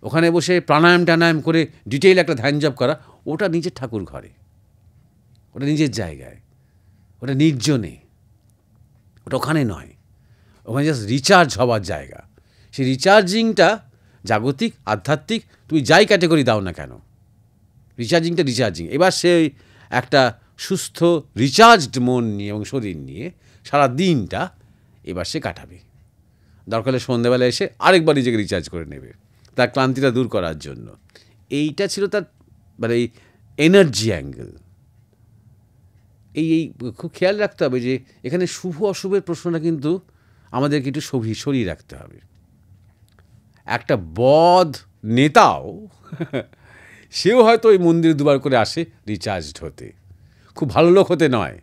Speaker 1: ওখানে বসে প্রাণায়াম টানায়াম করে ডিটেইল একটা ধ্যান জপ করা, ওটা নিজের ঠাকুর ঘরে, ওটা নিজের জায়গায়, ওটা নির্জনে, ওটা ওখানে নয়। ওখানে জাস্ট রিচার্জ হওয়ার জায়গা। সেই রিচার্জিংটা জাগতিক, আধ্যাত্মিক, তুমি যাই ক্যাটেগরি দাও না কেন, রিচার্জিং। এবার সে একটা সুস্থ রিচার্জড মন নিয়ে এবং শরীর নিয়ে সারা দিনটা এবার সে কাটাবে। দরকার হলে সন্ধ্যাবেলা এসে আরেকবার নিজেকে রিচার্জ করে নেবে তার ক্লান্তিটা দূর করার জন্য। এইটা ছিল তার মানে এই এনার্জি অ্যাঙ্গেল। এই খুব খেয়াল রাখতে হবে যে এখানে শুভ অশুভের প্রশ্নটা কিন্তু আমাদেরকে একটু সরিয়ে রাখতে হবে। একটা বদ নেতাও সেও হয়তো ওই মন্দিরে দুবার করে আসে রিচার্জড হতে, খুব ভালো লোক হতে নয়,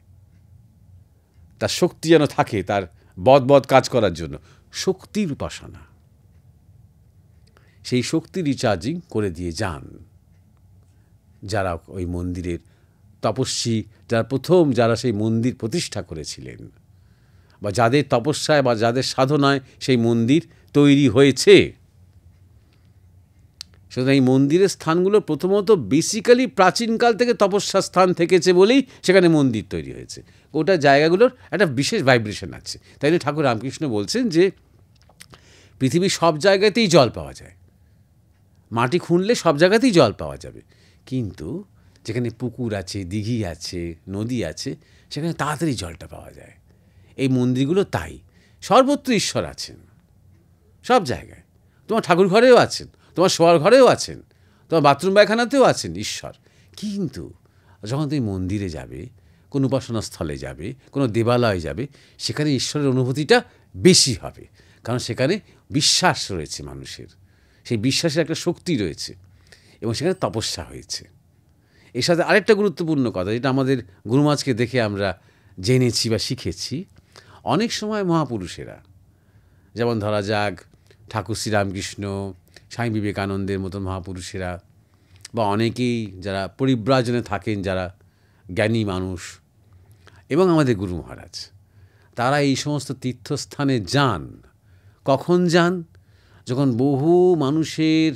Speaker 1: তার শক্তি যেন থাকে তার বদ কাজ করার জন্য। শক্তির উপাসনা, সেই শক্তি রিচার্জিং করে দিয়ে যান যারা ওই মন্দিরের তপস্বী, যারা সেই মন্দির প্রতিষ্ঠা করেছিলেন, বা যাদের তপস্যায় বা যাদের সাধনায় সেই মন্দির তৈরি হয়েছে। সুতরাং এই মন্দিরের স্থানগুলো প্রথমত বেসিক্যালি প্রাচীনকাল থেকে তপস্যা স্থান থেকেছে বলেই সেখানে মন্দির তৈরি হয়েছে। ওটা জায়গাগুলোর একটা বিশেষ ভাইব্রেশন আছে। তাই জন্য ঠাকুর রামকৃষ্ণ বলছেন যে পৃথিবীর সব জায়গাতেই জল পাওয়া যায়, মাটি খুঁড়লে সব জায়গাতেই জল পাওয়া যাবে, কিন্তু যেখানে পুকুর আছে, দিঘি আছে, নদী আছে, সেখানে তাড়াতাড়ি জলটা পাওয়া যায়। এই মন্দিরগুলো তাই, সর্বত্র ঈশ্বর আছেন, সব জায়গায়। তোমার ঠাকুর ঘরেও আছেন, তোমার শোয়ার ঘরেও আছেন, তোমার বাথরুম পায়খানাতেও আছেন ঈশ্বর। কিন্তু যখন তুমি মন্দিরে যাবে, কোনো উপাসনা স্থলে যাবে, কোনো দেবালয়ে যাবে, সেখানে ঈশ্বরের অনুভূতিটা বেশি হবে, কারণ সেখানে বিশ্বাস রয়েছে মানুষের, সেই বিশ্বাসের একটা শক্তি রয়েছে, এবং সেখানে তপস্যা হয়েছে। এর সাথে আরেকটা গুরুত্বপূর্ণ কথা, যেটা আমাদের গুরুমাজকে দেখে আমরা জেনেছি বা শিখেছি, অনেক সময় মহাপুরুষেরা, যেমন ধরা যাক ঠাকুর শ্রীরামকৃষ্ণ, স্বামী বিবেকানন্দের মতো মহাপুরুষেরা, বা অনেকেই যারা পরিব্রাজনে থাকেন, যারা জ্ঞানী মানুষ, এবং আমাদের গুরু মহারাজ, তারা এই সমস্ত তীর্থস্থানে যান। কখন যান? যখন বহু মানুষের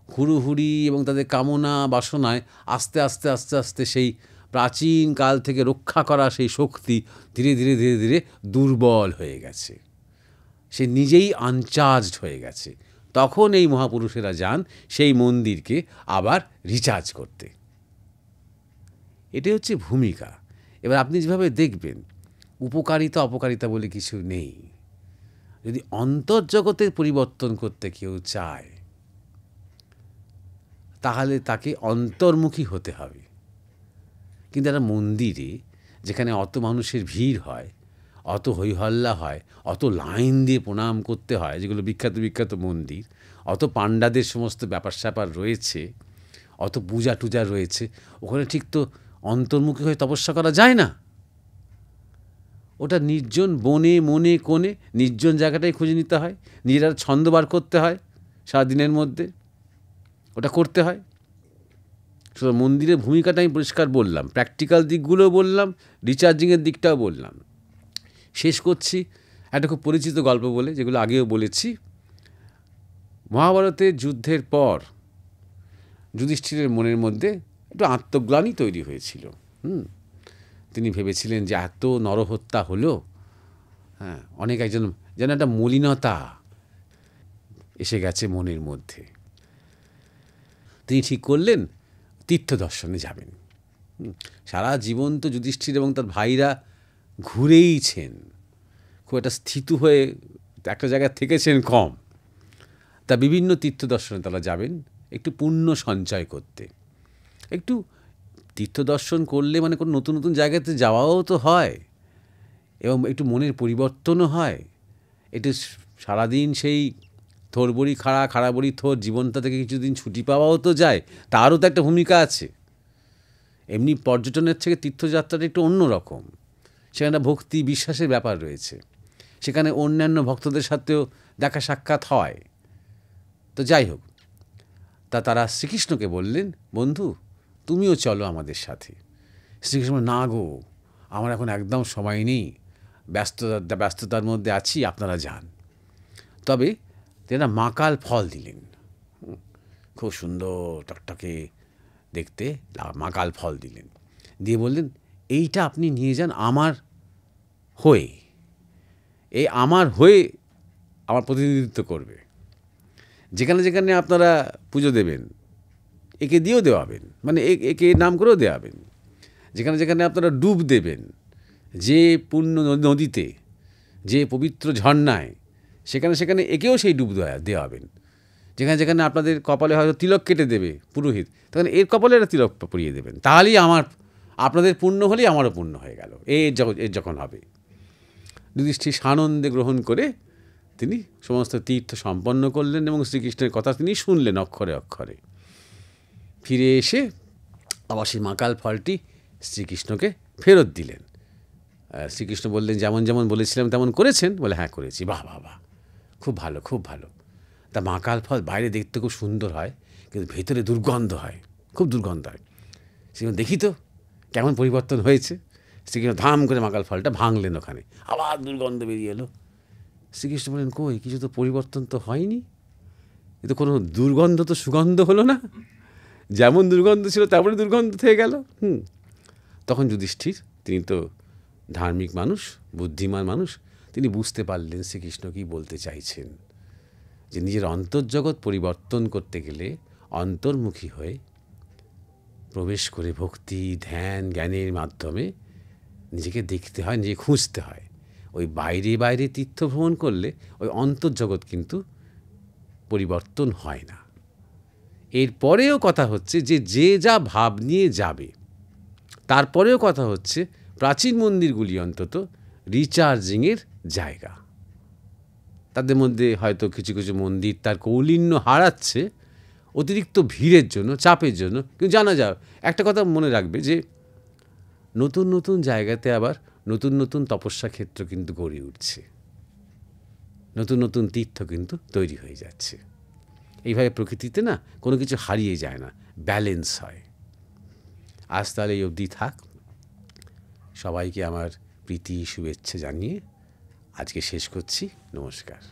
Speaker 1: হুড়ুহুড়ি এবং তাদের কামনা বাসনায় আস্তে আস্তে আস্তে আস্তে সেই প্রাচীন কাল থেকে রক্ষা করা সেই শক্তি ধীরে ধীরে ধীরে ধীরে দুর্বল হয়ে গেছে, সে নিজেই আনচার্জড হয়ে গেছে, তখন এই মহাপুরুষেরা যান সেই মন্দিরকে আবার রিচার্জ করতে। এটাই হচ্ছে ভূমিকা। এবার আপনি যেভাবে দেখবেন, উপকারিতা অপকারিতা বলে কিছু নেই। যদি অন্তর্জগতের পরিবর্তন করতে কেউ চায়, তাহলে তাকে অন্তর্মুখী হতে হবে। কিন্তু একটা মন্দিরে যেখানে অত মানুষের ভিড় হয়, অত হইহল্লা হয়, অত লাইন দিয়ে প্রণাম করতে হয়, যেগুলো বিখ্যাত বিখ্যাত মন্দির, অত পাণ্ডাদের সমস্ত ব্যাপার স্যাপার রয়েছে, অত পূজা টুজা রয়েছে, ওখানে ঠিক তো অন্তর্মুখী হয়ে তপস্যা করা যায় না। ওটা নির্জন বনে মনে কোণে নির্জন জায়গাটাই খুঁজে নিতে হয়, নিজেরা ছন্দ বার করতে হয় সারাদিনের মধ্যে, ওটা করতে হয়। শুধু মন্দিরের ভূমিকাটা আমি পরিষ্কার বললাম, প্র্যাকটিক্যাল দিকগুলোও বললাম, রিচার্জিংয়ের দিকটাও বললাম। শেষ করছি একটা খুব পরিচিত গল্প বলে, যেগুলো আগেও বলেছি। মহাভারতের যুদ্ধের পর যুধিষ্ঠিরের মনের মধ্যে একটু আত্মগ্লানি তৈরি হয়েছিল। তিনি ভেবেছিলেন যে এত নরহত্যা হলো, হ্যাঁ, অনেক একজন যেন একটা মলিনতা এসে গেছে মনের মধ্যে। তিনি ঠিক করলেন তীর্থ দর্শনে যাবেন। সারা জীবন তো যুধিষ্ঠির এবং তার ভাইরা ঘুরেইছেন, খুব একটা স্থিত হয়ে একটা জায়গায় থেকেছেন কম। তা বিভিন্ন তীর্থ দর্শনে তারা যাবেন একটু পুণ্য সঞ্চয় করতে। একটু তীর্থ দর্শন করলে মানে কোনো নতুন নতুন জায়গাতে যাওয়াও তো হয়, এবং একটু মনের পরিবর্তনও হয়। একটু সারাদিন সেই থোরবড়ি খাড়াবড়ি থোর জীবনটা থেকে কিছুদিন ছুটি পাওয়াও তো যায়, তারও তো একটা ভূমিকা আছে। এমনি পর্যটনের থেকে তীর্থযাত্রাটা একটু অন্য রকম, সেখানে ভক্তি বিশ্বাসের ব্যাপার রয়েছে, সেখানে অন্যান্য ভক্তদের সাথেও দেখা সাক্ষাৎ হয়। তো যাই হোক, তারা শ্রীকৃষ্ণকে বললেন, বন্ধু তুমিও চলো আমাদের সাথে। শ্রীকৃষ্ণ, না গো, আমার এখন একদম সময় নেই, ব্যস্ততার মধ্যে আছি, আপনারা যান। তবে তেনা মাকাল ফল দিলেন, খুব সুন্দর টকটকে দেখতে মাকাল ফল দিলেন, দিয়ে বললেন, এইটা আপনি নিয়ে যান আমার হয়ে, আমার হয়ে আমার প্রতিনিধিত্ব করবে। যেখানে যেখানে আপনারা পুজো দেবেন, একে দিয়েও দেওয়াবেন, মানে একে নাম করেও দেওয়াবেন। যেখানে যেখানে আপনারা ডুব দেবেন, যে পূর্ণ নদীতে, যে পবিত্র ঝর্ণায়, সেখানে সেখানে একেও সেই ডুব দেওয়াবেন। যেখানে যেখানে আপনাদের কপালে হয়তো তিলক কেটে দেবে পুরোহিত, তখন এর কপালে একটা তিলক পরিয়ে দেবেন। তাহলেই আপনাদের পুণ্য হলেই আমারও পুণ্য হয়ে গেল, এর যখন হবে। যুধিষ্ঠির সানন্দে গ্রহণ করে তিনি সমস্ত তীর্থ সম্পন্ন করলেন এবং শ্রীকৃষ্ণের কথা তিনি শুনলেন অক্ষরে অক্ষরে। ফিরে এসে আবার সেই মাকাল ফলটি শ্রীকৃষ্ণকে ফেরত দিলেন। শ্রীকৃষ্ণ বললেন, যেমন যেমন বলেছিলাম তেমন করেছেন? বলে, হ্যাঁ করেছি। বাহ বাহ বাহ, খুব ভালো খুব ভালো। তা মাকাল ফল বাইরে দেখতে খুব সুন্দর হয়, কিন্তু ভেতরে দুর্গন্ধ হয়, খুব দুর্গন্ধ হয়। শ্রীকৃষ্ণ, দেখি তো কেমন পরিবর্তন হয়েছে। শ্রীকৃষ্ণ ধাম করে মাকাল ফলটা ভাঙলেন, ওখানে আবার দুর্গন্ধ বেরিয়ে এলো। শ্রীকৃষ্ণ বলেন, কই, কিছু তো পরিবর্তন তো হয়নি, এ তো কোনো দুর্গন্ধ তো সুগন্ধ হলো না, যেমন দুর্গন্ধ ছিল তেমনই দুর্গন্ধ থেকে গেল। তখন যুধিষ্ঠির, তিনি তো ধার্মিক মানুষ, বুদ্ধিমান মানুষ, তিনি বুঝতে পারলেন শ্রীকৃষ্ণ কী বলতে চাইছেন, যে নিজের অন্তর্জগৎ পরিবর্তন করতে গেলে অন্তর্মুখী হয়ে প্রবেশ করে ভক্তি ধ্যান জ্ঞানের মাধ্যমে নিজেকে দেখতে হয়, নিজেকে খুঁজতে হয়। ওই বাইরে বাইরে তীর্থ ভ্রমণ করলে ওই অন্তর্জগৎ কিন্তু পরিবর্তন হয় না। এরপরেও কথা হচ্ছে যে যা ভাব নিয়ে যাবে, তারপরেও কথা হচ্ছে প্রাচীন মন্দিরগুলি অন্তত রিচার্জিংয়ের জায়গা। তাদের মধ্যে হয়তো কিছু কিছু মন্দির তার কৌলিন্য হারাচ্ছে অতিরিক্ত ভিড়ের জন্য, চাপের জন্য। কিন্তু জানা যাও, একটা কথা মনে রাখবে, যে নতুন নতুন জায়গাতে আবার নতুন নতুন তপস্যা ক্ষেত্র কিন্তু গড়ে উঠছে, নতুন নতুন তীর্থ কিন্তু তৈরি হয়ে যাচ্ছে। এইভাবে প্রকৃতিতে না কোনো কিছু হারিয়ে যায় না, ব্যালেন্স হয়। আজ তাহলে এই অবধি থাক। সবাইকে আমার প্রীতি শুভেচ্ছা জানিয়ে আজকে শেষ করছি। নমস্কার।